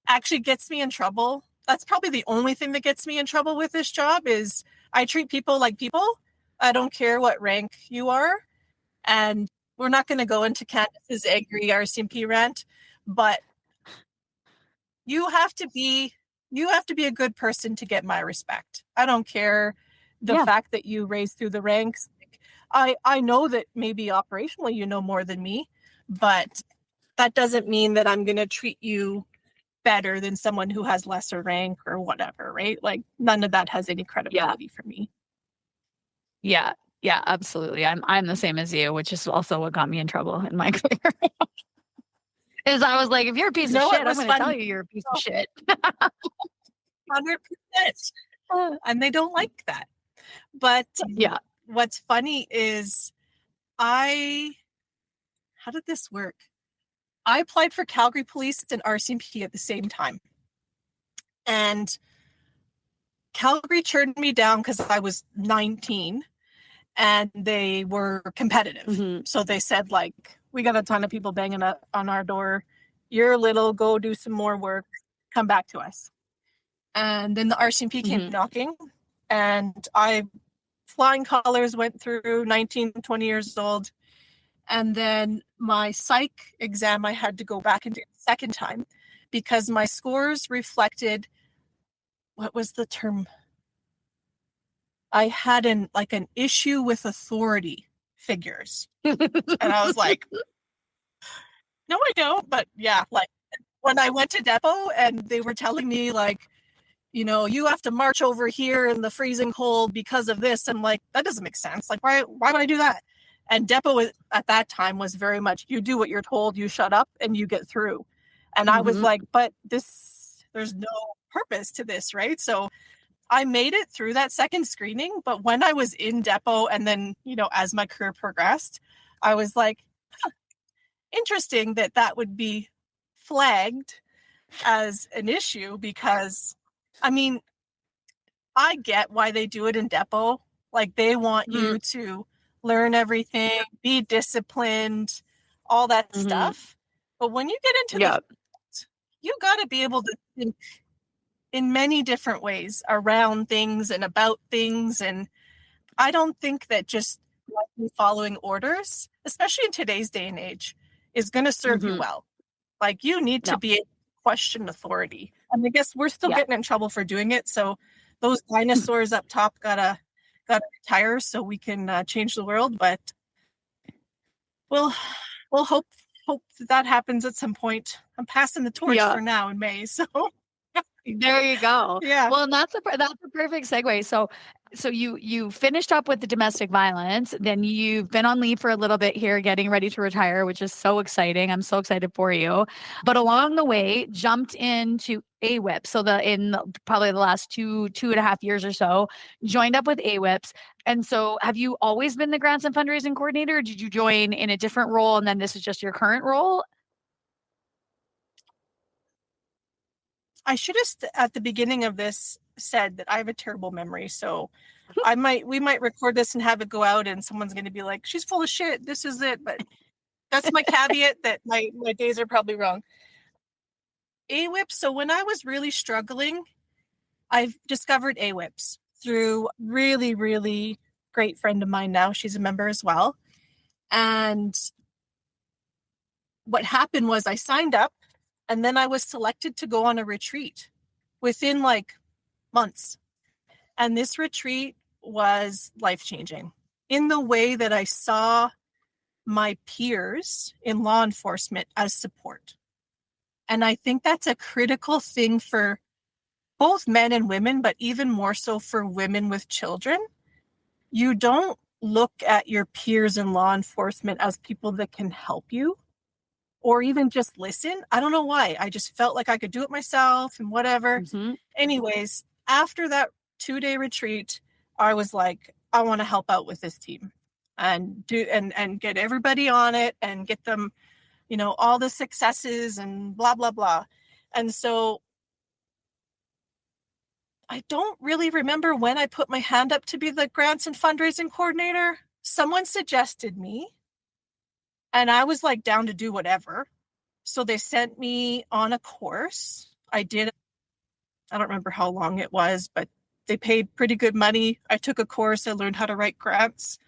S2: actually gets me in trouble. That's probably the only thing that gets me in trouble with this job is I treat people like people. I don't care what rank you are. And we're not going to go into Kandis's angry RCMP rant, but you have to be a good person to get my respect. I don't care the fact that you raise through the ranks. I know that maybe operationally you know more than me, but that doesn't mean that I'm going to treat you better than someone who has lesser rank or whatever, right? Like none of that has any credibility for me.
S1: Yeah, absolutely. I'm the same as you, which is also what got me in trouble in my career. Is I was like, if you're a piece of shit, I'm going to tell you you're a piece of shit.
S2: 100%. And they don't like that. But what's funny is how did this work? I applied for Calgary Police and RCMP at the same time. And Calgary turned me down because I was 19 and they were competitive. So they said, like, we got a ton of people banging on our door. You're little, go do some more work, come back to us. And then the RCMP came knocking, and flying colors went through, 19, 20 years old. And then my psych exam, I had to go back and do it the second time because my scores reflected, what was the term? I had an issue with authority figures. And I was like, no, I don't. But yeah, like when I went to depot and they were telling me like, you have to march over here in the freezing cold because of this. I'm like, that doesn't make sense. Like, why would I do that? And depot at that time was very much, you do what you're told, you shut up and you get through. And I was like, but there's no purpose to this, right? So I made it through that second screening, but when I was in depot and then, as my career progressed, I was like, interesting that would be flagged as an issue because, I mean, I get why they do it in depot. Like they want you to learn everything, be disciplined, all that stuff. But when you get into the field, you got to be able to think in many different ways around things and about things. And I don't think that just following orders, especially in today's day and age, is going to serve you well. Like you need to be able to question authority. And I guess we're still getting in trouble for doing it. So those dinosaurs up top gotta retire so we can change the world. But we'll hope that happens at some point. I'm passing the torch for now in May. So
S1: there you go.
S2: Yeah.
S1: Well, and that's a perfect segue. So you finished up with the domestic violence, then you've been on leave for a little bit here, getting ready to retire, which is so exciting. I'm so excited for you. But along the way, jumped into AWIP. So probably the last two and a half years or so, joined up with AWIPs. And so have you always been the grants and fundraising coordinator? Or did you join in a different role and then this is just your current role?
S2: I should have at the beginning of this said that I have a terrible memory. So we might record this and have it go out and someone's going to be like, she's full of shit. This is it. But that's my caveat that my days are probably wrong. AWIPs. So when I was really struggling, I've discovered AWIPs through really, really great friend of mine now. She's a member as well. And what happened was I signed up and then I was selected to go on a retreat within like months. And this retreat was life-changing in the way that I saw my peers in law enforcement as support. And I think that's a critical thing for both men and women, but even more so for women with children. You don't look at your peers in law enforcement as people that can help you or even just listen. I don't know why. I just felt like I could do it myself and whatever. Anyways, after that 2-day retreat, I was like, I want to help out with this team and get everybody on it and get them, all the successes and blah, blah, blah. And so I don't really remember when I put my hand up to be the grants and fundraising coordinator. Someone suggested me and I was like down to do whatever. So they sent me on a course. I don't remember how long it was, but they paid pretty good money. I took a course. I learned how to write grants.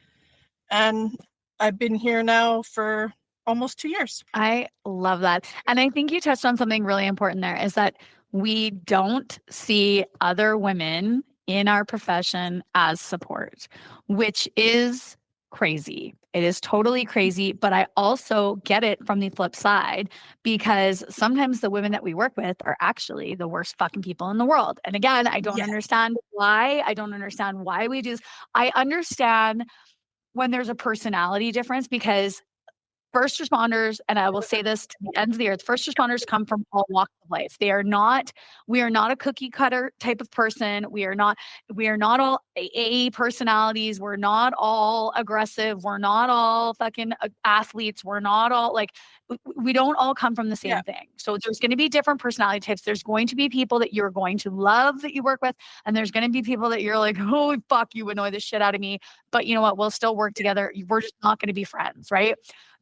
S2: And I've been here now for almost 2 years.
S1: I love that. And I think you touched on something really important there is that we don't see other women in our profession as support, which is crazy. It is totally crazy, but I also get it from the flip side because sometimes the women that we work with are actually the worst fucking people in the world. And again, I don't understand why. I don't understand why we do this. I understand when there's a personality difference because first responders, and I will say this to the ends of the earth, first responders come from all walks of life. We are not a cookie cutter type of person. We are not all AA personalities. We're not all aggressive. We're not all fucking athletes. We're not all like, we don't all come from the same thing. So there's going to be different personality types. There's going to be people that you're going to love that you work with. And there's going to be people that you're like, holy fuck, you annoy the shit out of me. But you know what? We'll still work together. We're just not going to be friends. Right.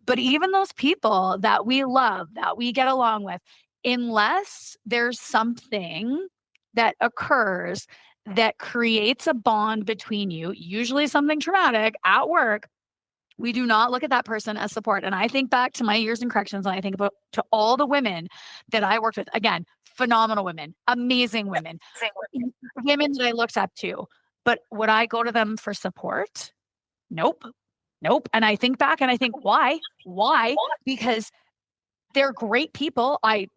S1: But even those people that we love, that we get along with, unless there's something that occurs that creates a bond between you, usually something traumatic at work, We do not look at that person as support. And I think back to my years in corrections, and I think about to all the women that I worked with. Again, phenomenal women, amazing women, women that I looked up to. But would I go to them for support? Nope. Nope. And I think back and I think, why? Why? Because they're great people. I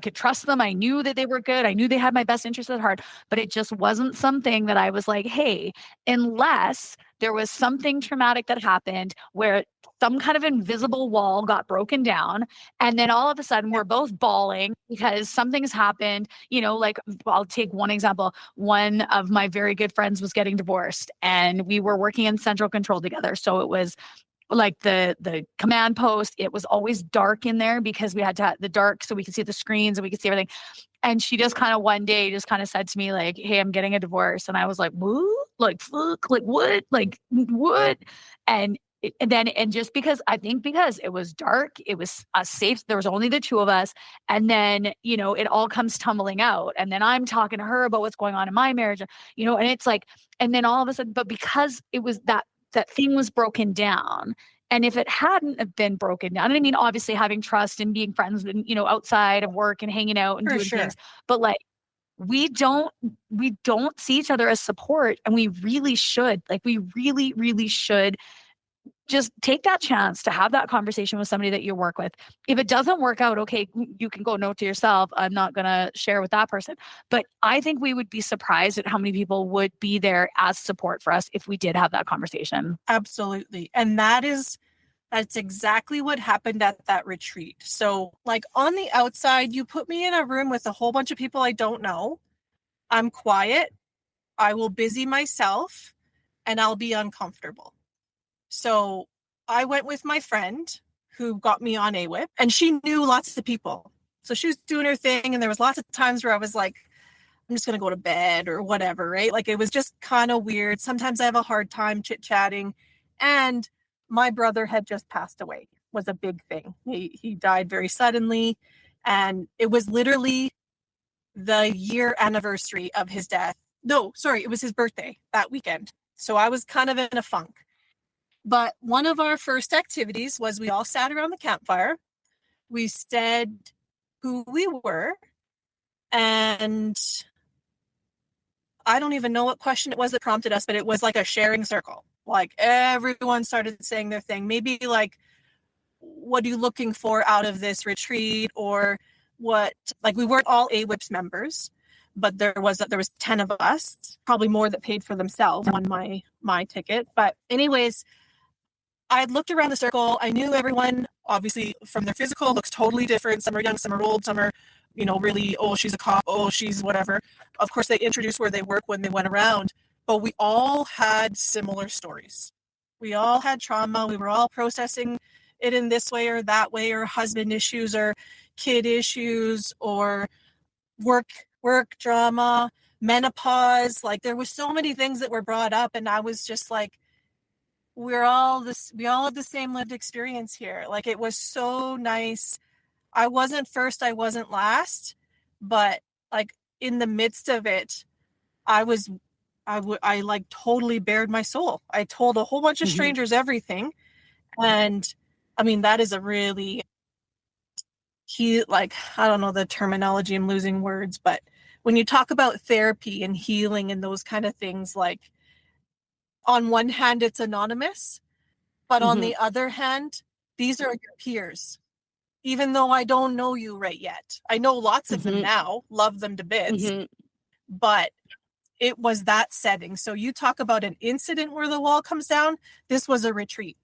S1: could trust them. I knew that they were good. I knew they had my best interests at heart, but it just wasn't something that I was like, hey, unless there was something traumatic that happened where some kind of invisible wall got broken down. And then all of a sudden we're both bawling because something's happened. Like I'll take one example. One of my very good friends was getting divorced and we were working in central control together. So it was like the command post, it was always dark in there because we had to have the dark so we could see the screens and we could see everything. And she just kind of one day just kind of said to me like, hey, I'm getting a divorce. And I was like, what? Like, fuck, like what? Like what? And just because it was dark, it was safe. There was only the two of us. And then, it all comes tumbling out. And then I'm talking to her about what's going on in my marriage, and it's like, and then all of a sudden, but because it was that thing was broken down. And if it hadn't have been broken down, and I mean, obviously having trust and being friends and, outside of work and hanging out and doing things, but like, we don't see each other as support. And we really should, we really, really should just take that chance to have that conversation with somebody that you work with. If it doesn't work out, okay, you can go note to yourself, I'm not going to share with that person. But I think we would be surprised at how many people would be there as support for us if we did have that conversation.
S2: Absolutely. And that's exactly what happened at that retreat. So like on the outside, you put me in a room with a whole bunch of people I don't know. I'm quiet. I will busy myself and I'll be uncomfortable. So I went with my friend who got me on AWIP, and she knew lots of people. So she was doing her thing, and there was lots of times where I was like, I'm just going to go to bed or whatever, right? Like it was just kind of weird. Sometimes I have a hard time chit-chatting. And my brother had just passed away, was a big thing. He died very suddenly, and it was literally the year anniversary of his death. No, sorry, it was his birthday that weekend. So I was kind of in a funk. But one of our first activities was we all sat around the campfire. We said who we were. And I don't even know what question it was that prompted us, but it was like a sharing circle. Like everyone started saying their thing. Maybe like, what are you looking for out of this retreat? Or what, like we weren't all AWIPS members, but there was 10 of us, probably more that paid for themselves on my ticket. But anyways, I looked around the circle. I knew everyone, obviously, from their physical, looks totally different. Some are young, some are old, some are, really, oh, she's a cop, oh, she's whatever. Of course, they introduced where they work when they went around, but we all had similar stories. We all had trauma. We were all processing it in this way or that way, or husband issues or kid issues or work drama, menopause. Like there was so many things that were brought up, and I was just like, we all have the same lived experience here. Like it was so nice. I wasn't first, I wasn't last, but like in the midst of it, I like totally bared my soul. I told a whole bunch of strangers everything. And I mean, that is a really I don't know the terminology, I'm losing words, but when you talk about therapy and healing and those kind of things, like on one hand, it's anonymous, but on the other hand, these are your peers. Even though I don't know you right yet. I know lots of them now, love them to bits, but it was that setting. So you talk about an incident where the wall comes down. This was a retreat.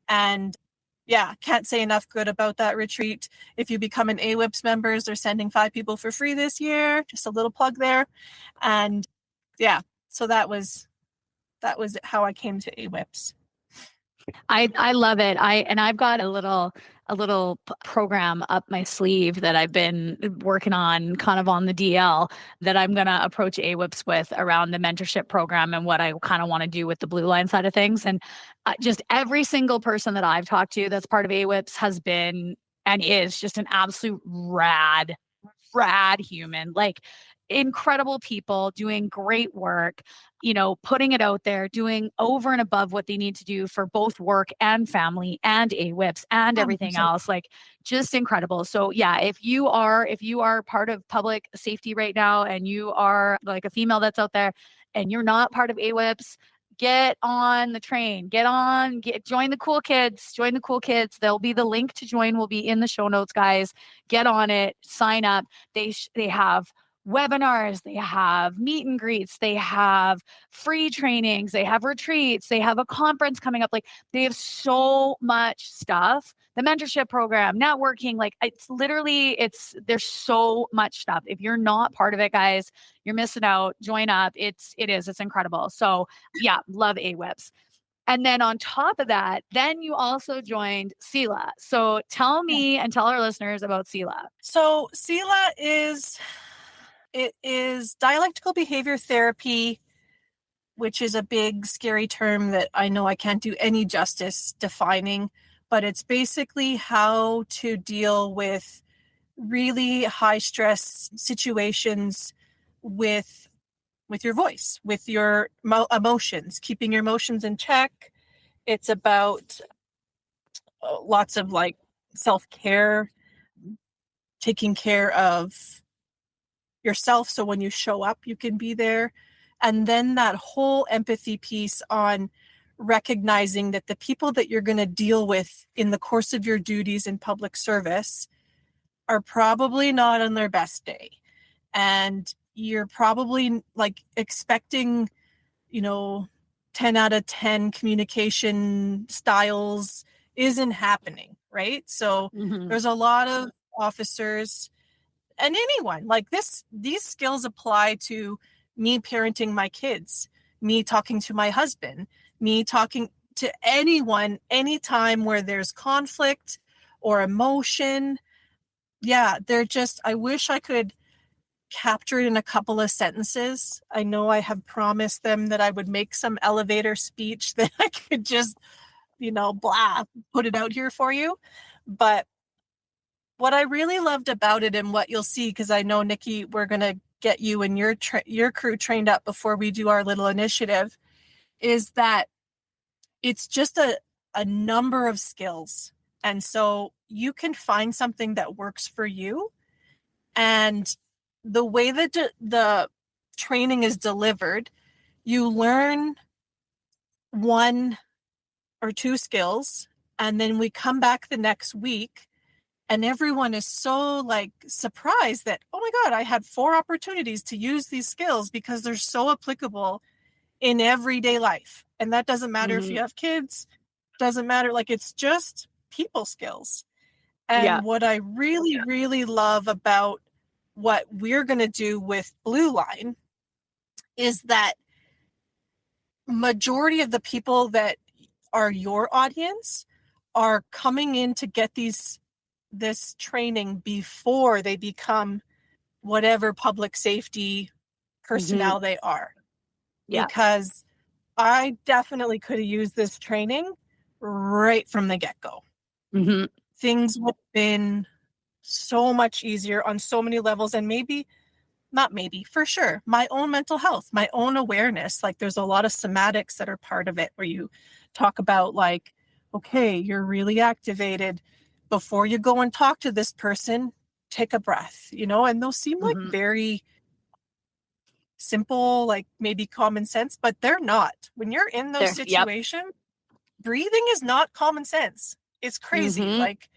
S2: And yeah, can't say enough good about that retreat. If you become an AWIPS member, they're sending 5 people for free this year. Just a little plug there. And yeah, so that was how I came to AWIPS.
S1: I love it. I've got a little program up my sleeve that I've been working on kind of on the DL that I'm going to approach AWIPS with around the mentorship program and what I kind of want to do with the blue line side of things. And just every single person that I've talked to that's part of AWIPS has been and is just an absolute rad human. Like incredible people doing great work, putting it out there, doing over and above what they need to do for both work and family and AWIPs and everything
S2: 100%.
S1: else. Like, just incredible. So yeah, if you are part of public safety right now and you are like a female that's out there and you're not part of AWIPs, get on the train, join the cool kids, There'll be the link to join will be in the show notes, guys. Get on it, sign up. They have webinars, they have meet and greets, they have free trainings, they have retreats, they have a conference coming up. Like, they have so much stuff. The mentorship program, networking, like there's so much stuff. If you're not part of it, guys, you're missing out. Join up. It's incredible. So yeah, love AWIPs. And then on top of that, then you also joined SELA. So tell me and tell our listeners about SELA.
S2: So SELA is dialectical behavior therapy, which is a big, scary term that I know I can't do any justice defining, but it's basically how to deal with really high stress situations with your voice, with your emotions, keeping your emotions in check. It's about lots of like self-care, taking care of yourself so when you show up, you can be there. And then that whole empathy piece on recognizing that the people that you're going to deal with in the course of your duties in public service are probably not on their best day. And you're probably like expecting, 10 out of 10 communication styles isn't happening, right? So there's a lot of officers and anyone like these skills apply to me parenting my kids, me talking to my husband, me talking to anyone, anytime where there's conflict or emotion. Yeah, I wish I could capture it in a couple of sentences. I know I have promised them that I would make some elevator speech that I could just, put it out here for you. But what I really loved about it and what you'll see, because I know, Nikki, we're going to get you and your crew trained up before we do our little initiative, is that it's just a number of skills. And so you can find something that works for you. And the way that the training is delivered, you learn one or two skills, and then we come back the next week and everyone is so like surprised that, oh my God, I had 4 opportunities to use these skills because they're so applicable in everyday life. And that doesn't matter if you have kids, doesn't matter. Like, it's just people skills. And what I really, really love about what we're going to do with Blue Line is that majority of the people that are your audience are coming in to get this training before they become whatever public safety personnel they are. Yeah. Because I definitely could have used this training right from the get-go. Things would have been so much easier on so many levels, and for sure, my own mental health, my own awareness. Like, there's a lot of somatics that are part of it where you talk about like, okay, you're really activated. Before you go and talk to this person, take a breath, and those seem like very simple, like maybe common sense, but they're not. When you're in those situations, breathing is not common sense. It's crazy. Like,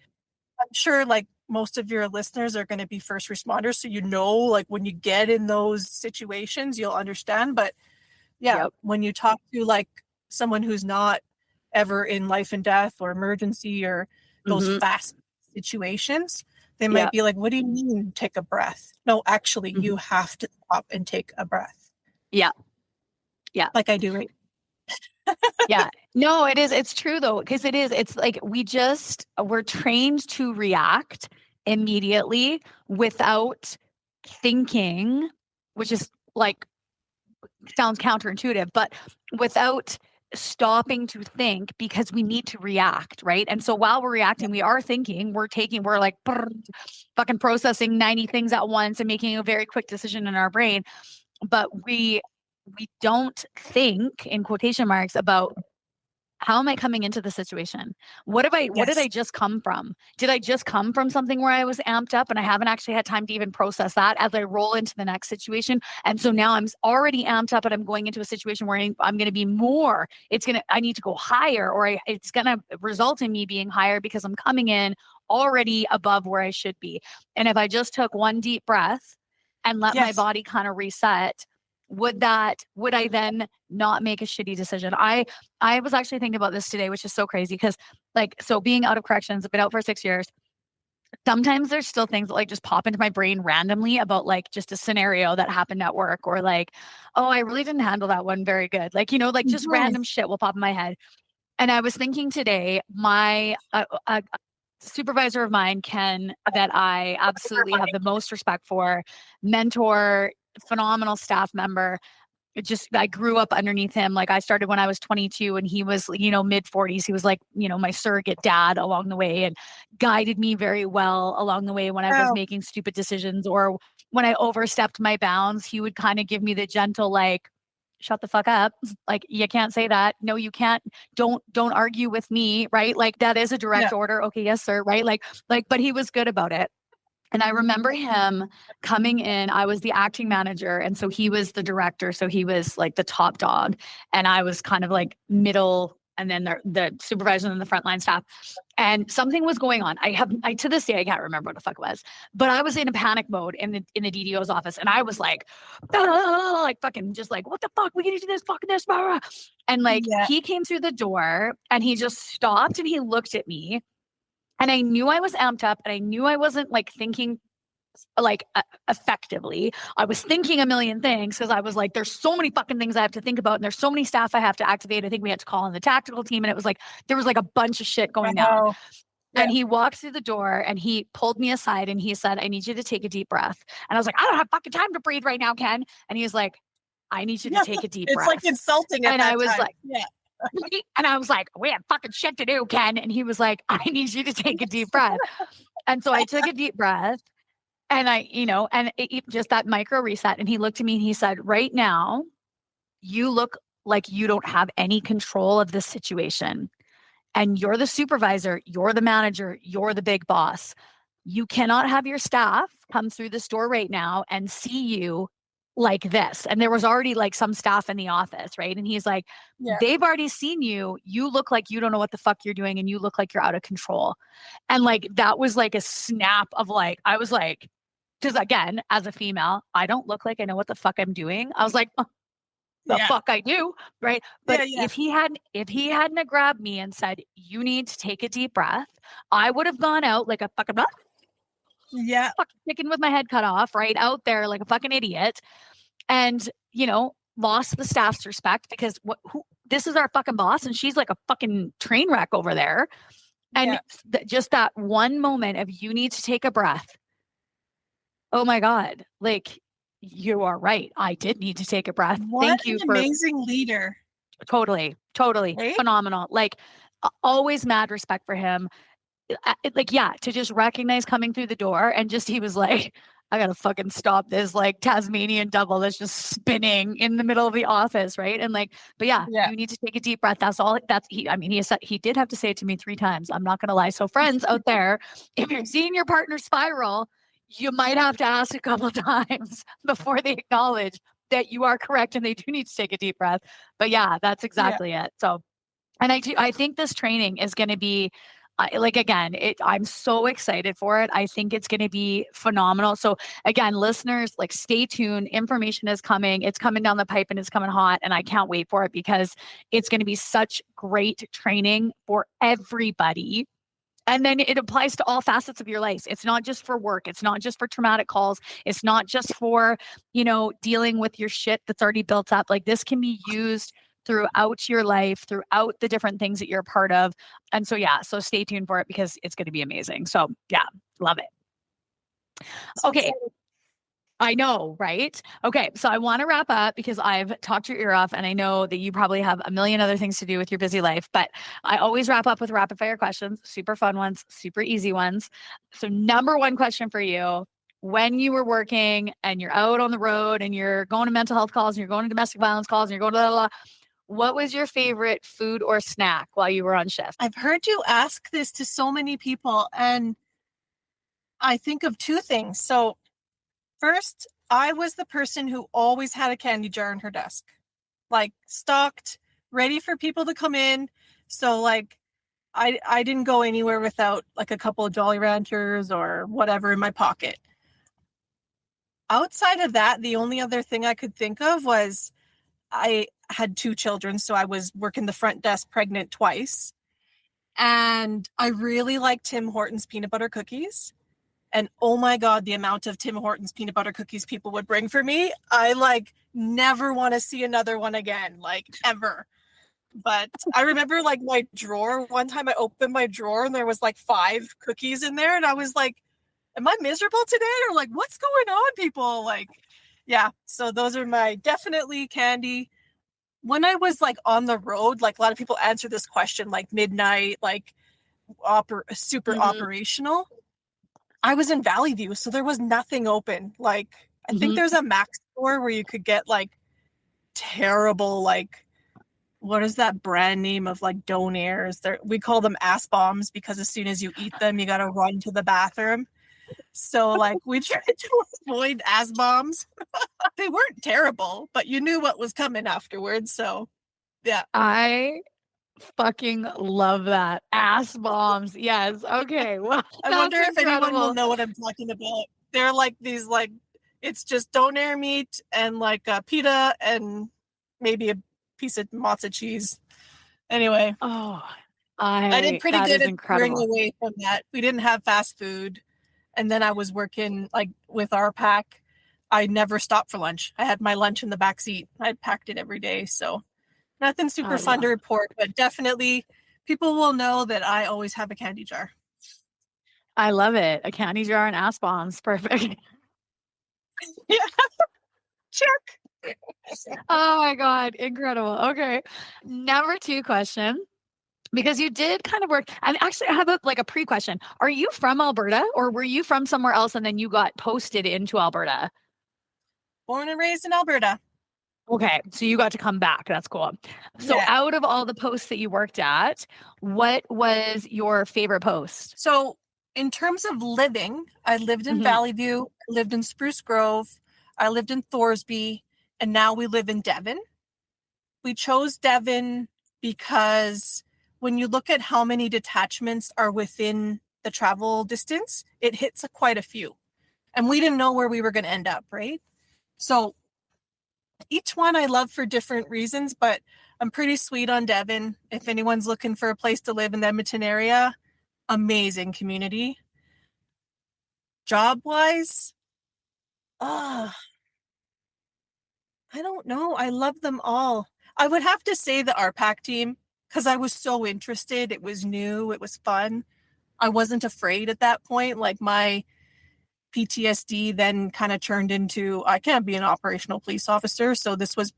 S2: I'm sure like most of your listeners are going to be first responders. So, like when you get in those situations, you'll understand. But when you talk to like someone who's not ever in life and death or emergency or those fast situations, they might be like, what do you mean take a breath? No, actually, you have to stop and take a breath. Yeah. Like I do right.
S1: No, it is. It's true though. Because it's like, we're trained to react immediately without thinking, which is like, sounds counterintuitive, but without stopping to think because we need to react, right? And so while we're reacting, we are thinking, we're like fucking processing 90 things at once and making a very quick decision in our brain. But we don't think, in quotation marks, about how am I coming into the situation? What did I just come from? Did I just come from something where I was amped up and I haven't actually had time to even process that as I roll into the next situation? And so now I'm already amped up and I'm going into a situation where I'm going to be more, I need to go higher, or it's going to result in me being higher because I'm coming in already above where I should be. And if I just took one deep breath and let my body kind of reset, would I then not make a shitty decision? I was actually thinking about this today, which is so crazy because so being out of corrections, I've been out for 6 years. Sometimes there's still things that like just pop into my brain randomly about like just a scenario that happened at work, or like, oh, I really didn't handle that one very good. Like, like just random shit will pop in my head. And I was thinking today, my supervisor of mine, Ken, that I absolutely have the most respect for, mentor, phenomenal staff member. I grew up underneath him. Like I started when I was 22 and he was, mid 40s. He was like, my surrogate dad along the way and guided me very well along the way when I was making stupid decisions, or when I overstepped my bounds, he would kind of give me the gentle, like, shut the fuck up. Like, you can't say that. No, you can't. Don't argue with me. Right. Like that is a direct order. Okay. Yes, sir. Right. But he was good about it. And I remember him coming in. I was the acting manager, and so he was the director. So he was like the top dog, and I was kind of like middle, and then the supervisor and the frontline staff. And something was going on. I to this day I can't remember what the fuck it was, but I was in a panic mode in the DDO's office, and I was like, like fucking just like, what the fuck? We need to do this, fucking this, blah. And like he came through the door, and he just stopped, and he looked at me. And I knew I was amped up, and I knew I wasn't like thinking like effectively. I was thinking a million things because I was like, there's so many fucking things I have to think about, and there's so many staff I have to activate. I think we had to call in the tactical team, and it was like, there was like a bunch of shit going down. And he walked through the door and he pulled me aside and he said, I need you to take a deep breath. And I was like, I don't have fucking time to breathe right now, Ken. And he was like, I need you to take a deep breath.
S2: It's like insulting at
S1: and
S2: that
S1: I was
S2: time.
S1: like, and I was like, we have fucking shit to do, Ken. And he was like, I need you to take a deep breath. And so I took a deep breath, and it just that micro reset. And he looked at me and he said, right now, you look like you don't have any control of this situation. And you're the supervisor, you're the manager, you're the big boss. You cannot have your staff come through this door right now and see you like this. And there was already like some staff in the office, right? And he's like, they've already seen you. You look like you don't know what the fuck you're doing, and you look like you're out of control. And like, that was like a snap of like, I was like, because again, as a female, I don't look like I know what the fuck I'm doing. I was like, the fuck I do, right? But if he hadn't grabbed me and said, you need to take a deep breath, I would have gone out like a fucking fucking chicken with my head cut off, right out there like a fucking idiot, and lost the staff's respect because this is our fucking boss, and she's like a fucking train wreck over there. And just that one moment of, you need to take a breath. Oh my God. Like, you are right. I did need to take a breath. Thank you for
S2: amazing leader.
S1: Totally right? Phenomenal. Like, always mad respect for him. To just recognize coming through the door, and just, he was like, I gotta fucking stop this like Tasmanian devil that's just spinning in the middle of the office, right? And like, but you need to take a deep breath. That's all. He did have to say it to me 3 times. I'm not gonna lie. So friends out there, if you're seeing your partner spiral, you might have to ask a couple of times before they acknowledge that you are correct and they do need to take a deep breath. But that's exactly it. So, and I think this training is going to be I'm so excited for it. I think it's going to be phenomenal. So again, listeners, like, stay tuned. Information is coming. It's coming down the pipe and it's coming hot. And I can't wait for it because it's going to be such great training for everybody. And then it applies to all facets of your life. It's not just for work. It's not just for traumatic calls. It's not just for, dealing with your shit that's already built up. Like, this can be used throughout your life, throughout the different things that you're a part of. And so, so stay tuned for it because it's going to be amazing. So love it. Okay. I know, right? Okay, so I want to wrap up because I've talked your ear off and I know that you probably have a million other things to do with your busy life, but I always wrap up with rapid fire questions, super fun ones, super easy ones. So number one question for you, when you were working and you're out on the road and you're going to mental health calls and you're going to domestic violence calls and you're going to blah, blah, blah, what was your favorite food or snack while you were on shift?
S2: I've heard you ask this to so many people, and I think of two things. So first, I was the person who always had a candy jar in her desk, like stocked, ready for people to come in. So like I didn't go anywhere without like a couple of Jolly Ranchers or whatever in my pocket. Outside of that, the only other thing I could think of was I had 2 children, so I was working the front desk pregnant twice. And I really liked Tim Hortons peanut butter cookies. And oh my God, the amount of Tim Hortons peanut butter cookies people would bring for me, I like never want to see another one again, like ever. But I remember like my drawer, one time I opened my drawer and there was like 5 cookies in there. And I was like, am I miserable today? Or like, what's going on, people? Like, yeah. So those are my definitely candy. When I was like on the road, like a lot of people answer this question, like midnight, like super operational. I was in Valley View, so there was nothing open. Like, I think there's a Mac store where you could get like terrible, like, what is that brand name of like Donairs? We call them ass bombs because as soon as you eat them, you got to run to the bathroom. So like we tried to avoid ass bombs. They weren't terrible, but you knew what was coming afterwards. So yeah.
S1: I fucking love that. Ass bombs. Yes. Okay. Well,
S2: I wonder if anyone will know what I'm talking about. They're like these, like, it's just donair meat and like a pita and maybe a piece of matzo cheese. Anyway.
S1: Oh,
S2: I did pretty good at steering
S1: incredible.
S2: away from that. We didn't have fast food. And then I was working like with RPAC. I never stopped for lunch. I had my lunch in the back seat. I packed it every day. So nothing super fun to report, but definitely people will know that I always have a candy jar.
S1: I love it. A candy jar and ass bombs. Perfect.
S2: Yeah. Check.
S1: Oh my God. Incredible. Okay. Number 2 question. Because you did kind of work, and actually I have a pre-question. Are you from Alberta or were you from somewhere else and then you got posted into Alberta?
S2: Born and raised in Alberta.
S1: Okay, so you got to come back. That's cool. So out of all the posts that you worked at, what was your favorite post?
S2: So in terms of living, I lived in Valley View, lived in Spruce Grove, I lived in Thorsby, and now we live in Devon. We chose Devon because when you look at how many detachments are within the travel distance, it hits quite a few. And we didn't know where we were going to end up, right? So each one I love for different reasons, but I'm pretty sweet on Devon. If anyone's looking for a place to live in the Edmonton area, amazing community. Job-wise, I don't know. I love them all. I would have to say the RPAC team because I was so interested. It was new. It was fun. I wasn't afraid at that point. Like my PTSD then kind of turned into, I can't be an operational police officer. So this was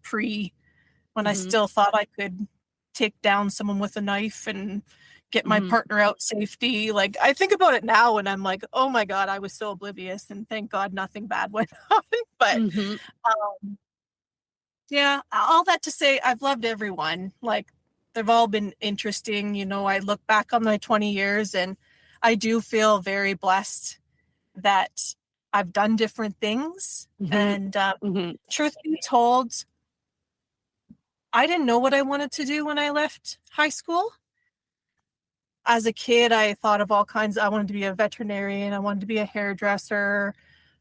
S2: when I still thought I could take down someone with a knife and get my partner out safety. Like I think about it now and I'm like, oh my God, I was so oblivious and thank God nothing bad went on. But yeah, all that to say, I've loved everyone. Like they've all been interesting. You know, I look back on my 20 years and I do feel very blessed that I've done different things. And truth be told, I didn't know what I wanted to do when I left high school. As a kid, I thought of all kinds. I wanted to be a veterinarian. I wanted to be a hairdresser.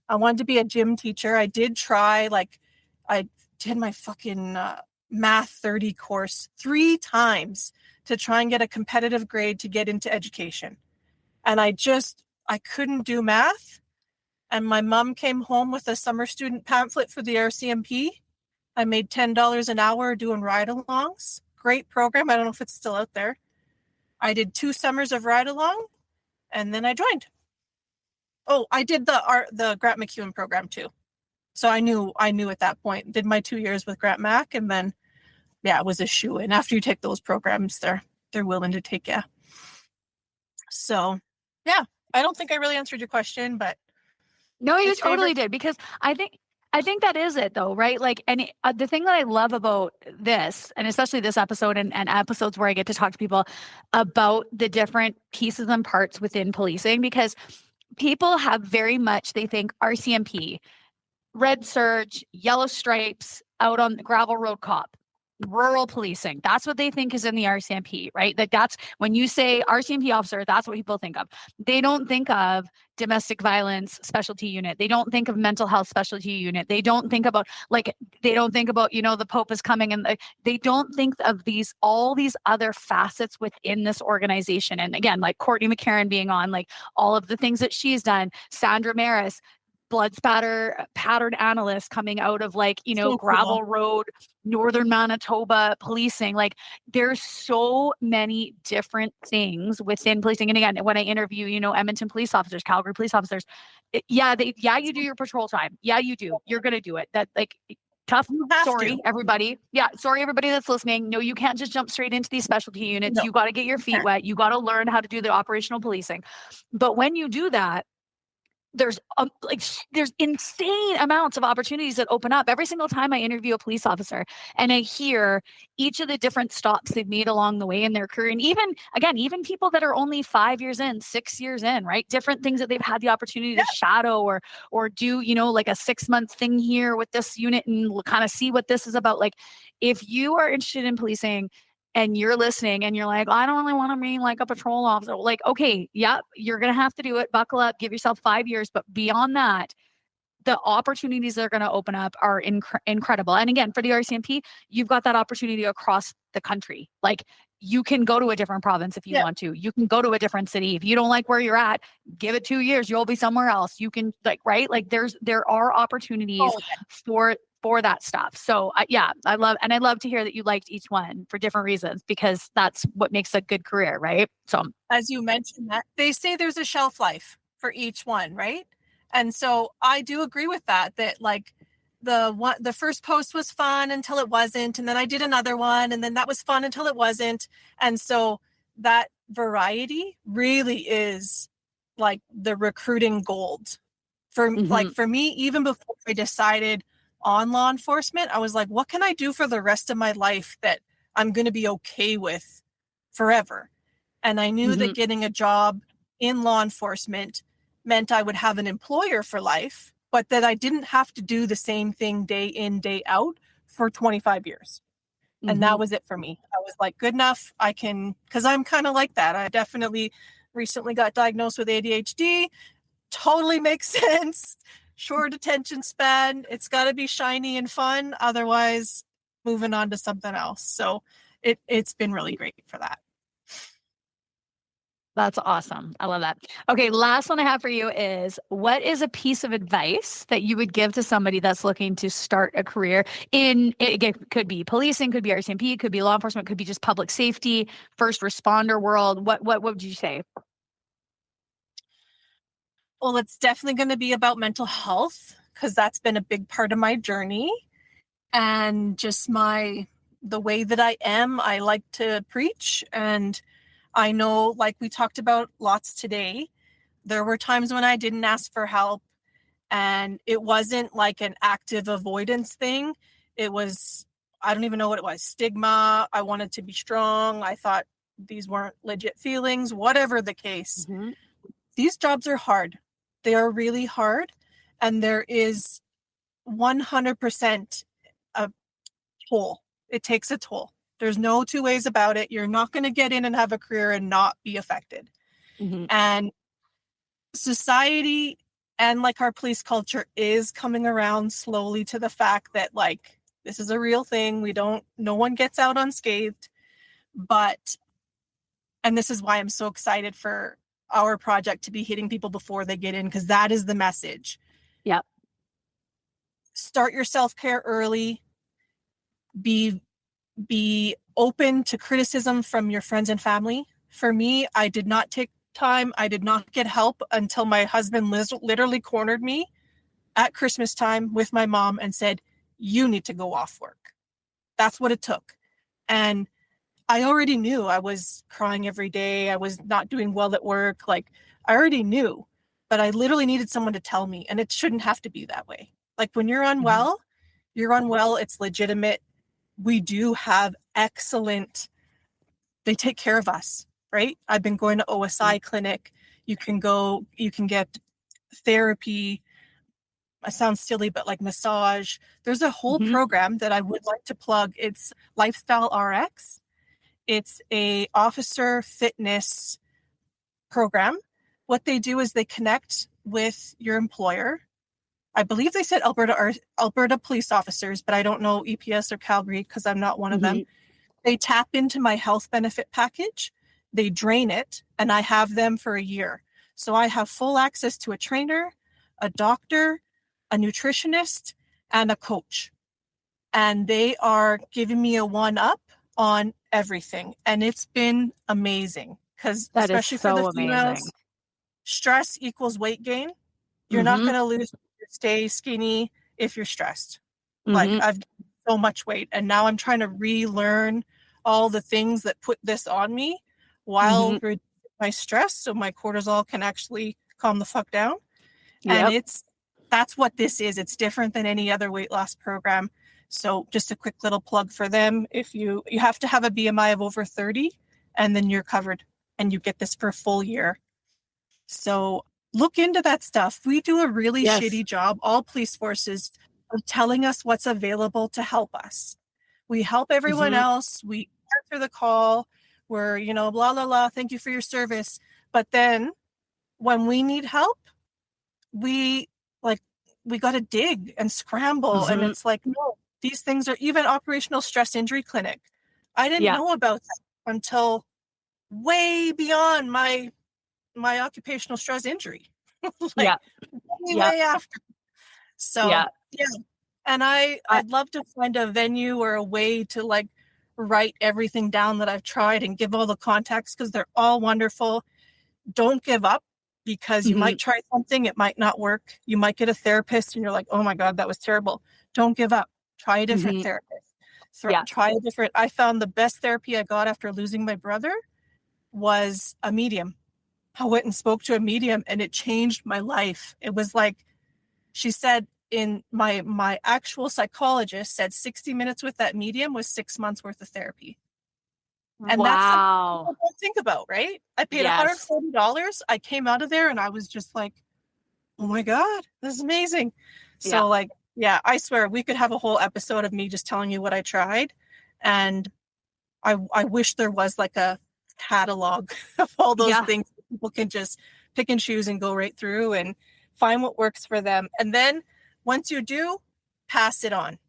S2: I wanted to be a gym teacher. I did try, like, I did my fucking math 30 course 3 times to try and get a competitive grade to get into education. And I couldn't do math. And my mom came home with a summer student pamphlet for the RCMP. I made $10 an hour doing ride-alongs. Great program. I don't know if it's still out there. I did 2 summers of ride-along, and then I joined. Oh, I did the Grant McEwen program too. So I knew at that point, did my 2 years with Grant Mac, and then, it was a shoo-in. After you take those programs, they're willing to take you. So, I don't think I really answered your question, but
S1: no, you totally did, because I think that is it though, right? Like, and the thing that I love about this, and especially this episode and episodes where I get to talk to people about the different pieces and parts within policing, because people have very much, they think RCMP, red surge, yellow stripes, out on the gravel road cop, rural policing. That's what they think is in the RCMP, right? That's when you say RCMP officer, that's what people think of. They don't think of domestic violence specialty unit. They don't think of mental health specialty unit. They don't think about the Pope is coming, and they don't think of all these other facets within this organization. And again, like Courtney McCarran being on, like all of the things that she's done, Sandra Maris, blood spatter pattern analyst coming out of gravel road, northern Manitoba policing. Like, there's so many different things within policing. And again, when I interview, Edmonton police officers, Calgary police officers, you do your patrol time. Yeah, you do. You're going to do it. That tough. Sorry, everybody. Yeah. Sorry, everybody that's listening. No, you can't just jump straight into these specialty units. No. You got to get your feet wet. You got to learn how to do the operational policing. But when you do that, there's insane amounts of opportunities that open up every single time I interview a police officer, and I hear each of the different stops they've made along the way in their career. And even people that are only 5 years in, 6 years in, right? Different things that they've had the opportunity to shadow or do, like a 6-month thing here with this unit and kind of see what this is about. Like, if you are interested in policing and you're listening and you're like, I don't really want to be like a patrol officer. Like, okay, you're going to have to do it. Buckle up, give yourself 5 years. But beyond that, the opportunities that are going to open up are incredible. And again, for the RCMP, you've got that opportunity across the country. Like, you can go to a different province if you want to. You can go to a different city. If you don't like where you're at, give it 2 years. You'll be somewhere else. You can right? Like, there are opportunities for that stuff. So I love to hear that you liked each one for different reasons, because that's what makes a good career, right? So,
S2: as you mentioned, that they say there's a shelf life for each one, right? And so I do agree with that like the first post was fun until it wasn't, and then I did another one, and then that was fun until it wasn't. And so that variety really is like the recruiting gold for for me. Even before I decided on law enforcement, I was like, what can I do for the rest of my life that I'm going to be okay with forever? And I knew that getting a job in law enforcement meant I would have an employer for life, but that I didn't have to do the same thing day in, day out for 25 years. And that was it for me. I was like, good enough. I can, because I'm kind of like that. I definitely recently got diagnosed with ADHD. Totally makes sense. Short attention span. It's got to be shiny and fun. Otherwise, moving on to something else. So it's been really great for that.
S1: That's awesome. I love that. Okay, last one I have for you is, what is a piece of advice that you would give to somebody that's looking to start a career in, it could be policing, could be RCMP, could be law enforcement, could be just public safety, first responder world. What would you say?
S2: Well, it's definitely going to be about mental health, because that's been a big part of my journey, and just the way that I am. I like to preach, and I know, like we talked about lots today, there were times when I didn't ask for help, and it wasn't like an active avoidance thing. It was, I don't even know what it was, stigma. I wanted to be strong. I thought these weren't legit feelings, whatever the case. These jobs are hard. They are really hard. And there is 100% a toll. It takes a toll. There's no two ways about it. You're not going to get in and have a career and not be affected. And society and like our police culture is coming around slowly to the fact that like, this is a real thing. No one gets out unscathed. And this is why I'm so excited for our project to be hitting people before they get in, because that is the message.
S1: Yep.
S2: Start your self-care early. Be open to criticism from your friends and family. For me, I did not take time. I did not get help until my husband literally cornered me at Christmas time with my mom and said, you need to go off work. That's what it took. And I already knew I was crying every day. I was not doing well at work. Like, I already knew, but I literally needed someone to tell me, and it shouldn't have to be that way. Like, when you're unwell, you're unwell. It's legitimate. We do have excellent, they take care of us, right? I've been going to OSI clinic. You can get therapy. It sounds silly, but like massage. There's a whole program that I would like to plug. It's Lifestyle RX. It's a officer fitness program. What they do is they connect with your employer. I believe they said Alberta police officers, but I don't know EPS or Calgary because I'm not one of them. They tap into my health benefit package. They drain it, and I have them for a year. So I have full access to a trainer, a doctor, a nutritionist, and a coach. And they are giving me a 1-up on everything. And it's been amazing because especially for the females, stress equals weight gain. You're not going to stay skinny if you're stressed. Like, I've gained so much weight, and now I'm trying to relearn all the things that put this on me while reducing my stress so my cortisol can actually calm the fuck down. And that's what this is. It's different than any other weight loss program. So just a quick little plug for them. If you have to have a BMI of over 30, and then you're covered, and you get this for a full year. So look into that stuff. We do a really shitty job, all police forces, of telling us what's available to help us. We help everyone else. We answer the call. We're, blah, blah, blah. Thank you for your service. But then when we need help, we got to dig and scramble. And it's like, no, these things are even operational stress injury clinic. I didn't know about that until way beyond my occupational stress injury. Way after. So and I'd love to find a venue or a way to like write everything down that I've tried and give all the contacts, because they're all wonderful. Don't give up, because you might try something, it might not work. You might get a therapist and you're like, oh my God, that was terrible. Don't give up. Try a different therapist. Try a different. I found the best therapy I got after losing my brother was a medium. I went and spoke to a medium, and it changed my life. It was like, she said, in my actual psychologist said 60 minutes with that medium was 6 months worth of therapy. And that's something people don't think about, right? I paid $140. I came out of there and I was just like, oh my God, this is amazing. So I swear we could have a whole episode of me just telling you what I tried. And I wish there was like a catalog of all those things that people can just pick and choose and go right through and find what works for them. And then once you do, pass it on.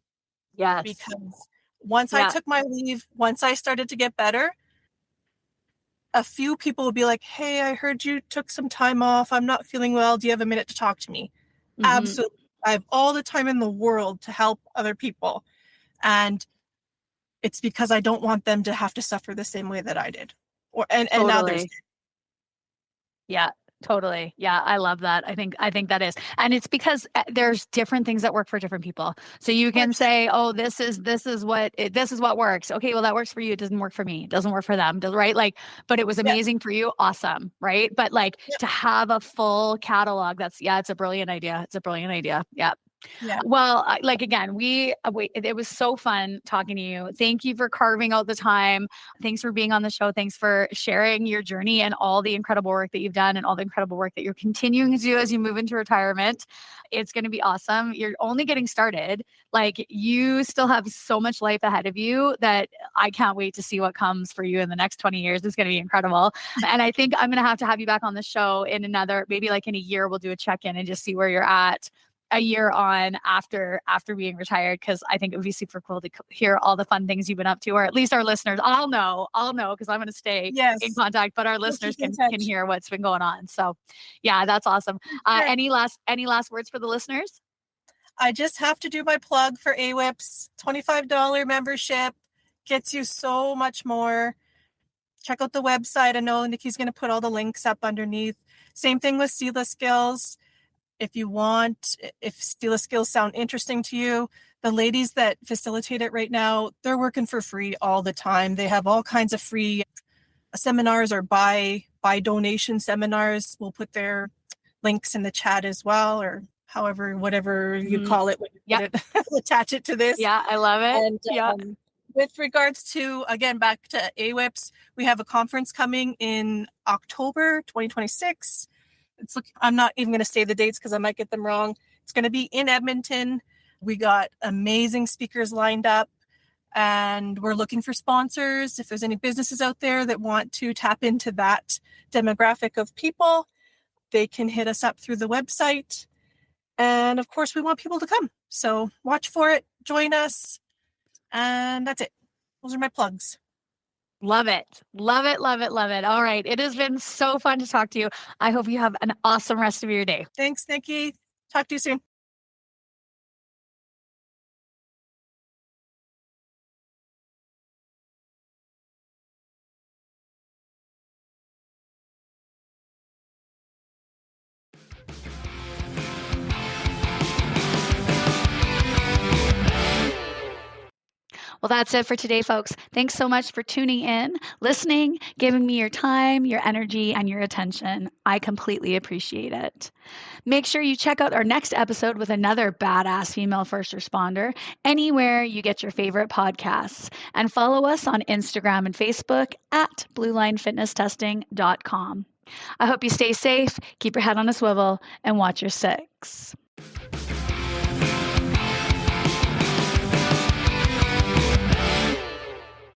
S1: Yes.
S2: Because once I took my leave, once I started to get better, a few people would be like, hey, I heard you took some time off. I'm not feeling well. Do you have a minute to talk to me? Absolutely. I have all the time in the world to help other people. And it's because I don't want them to have to suffer the same way that I did. And others.
S1: Yeah. Totally. Yeah. I love that. I think that is. And it's because there's different things that work for different people. So you can say, oh, this is what works. Okay. Well, that works for you. It doesn't work for me. It doesn't work for them. Right. Like, but it was amazing for you. Awesome. Right. But like to have a full catalog, it's a brilliant idea. It's a brilliant idea. Yeah. Yeah. Well, again, it was so fun talking to you. Thank you for carving out the time. Thanks for being on the show. Thanks for sharing your journey and all the incredible work that you've done and all the incredible work that you're continuing to do as you move into retirement. It's going to be awesome. You're only getting started. Like, you still have so much life ahead of you that I can't wait to see what comes for you in the next 20 years. It's going to be incredible. And I think I'm going to have you back on the show in maybe like in a year, we'll do a check-in and just see where you're at a year on after being retired, because I think it would be super cool to hear all the fun things you've been up to, or at least our listeners. I'll know because I'm going to stay in contact, but our listeners can hear what's been going on. So yeah, that's awesome. Any last words for the listeners?
S2: I just have to do my plug for AWIPS. $25 membership gets you so much more. Check out the website. I know Nikki's going to put all the links up underneath. Same thing with Sela Skills. If you want, if Stila skills sound interesting to you, the ladies that facilitate it right now, they're working for free all the time. They have all kinds of free seminars or buy donation seminars. We'll put their links in the chat as well, or however, whatever you call it when you put it, attach it to this.
S1: Yeah, I love it.
S2: And with regards to, again, back to AWIPS, we have a conference coming in October 2026. I'm not even going to say the dates because I might get them wrong. It's going to be in Edmonton. We got amazing speakers lined up, and we're looking for sponsors. If there's any businesses out there that want to tap into that demographic of people, they can hit us up through the website. And of course, we want people to come. So watch for it, join us, and that's it. Those are my plugs.
S1: Love it. Love it. Love it. Love it. All right. It has been so fun to talk to you. I hope you have an awesome rest of your day.
S2: Thanks, Nikki. Talk to you soon.
S1: Well, that's it for today, folks. Thanks so much for tuning in, listening, giving me your time, your energy, and your attention. I completely appreciate it. Make sure you check out our next episode with another badass female first responder anywhere you get your favorite podcasts. And follow us on Instagram and Facebook at bluelinefitnesstesting.com. I hope you stay safe, keep your head on a swivel, and watch your six.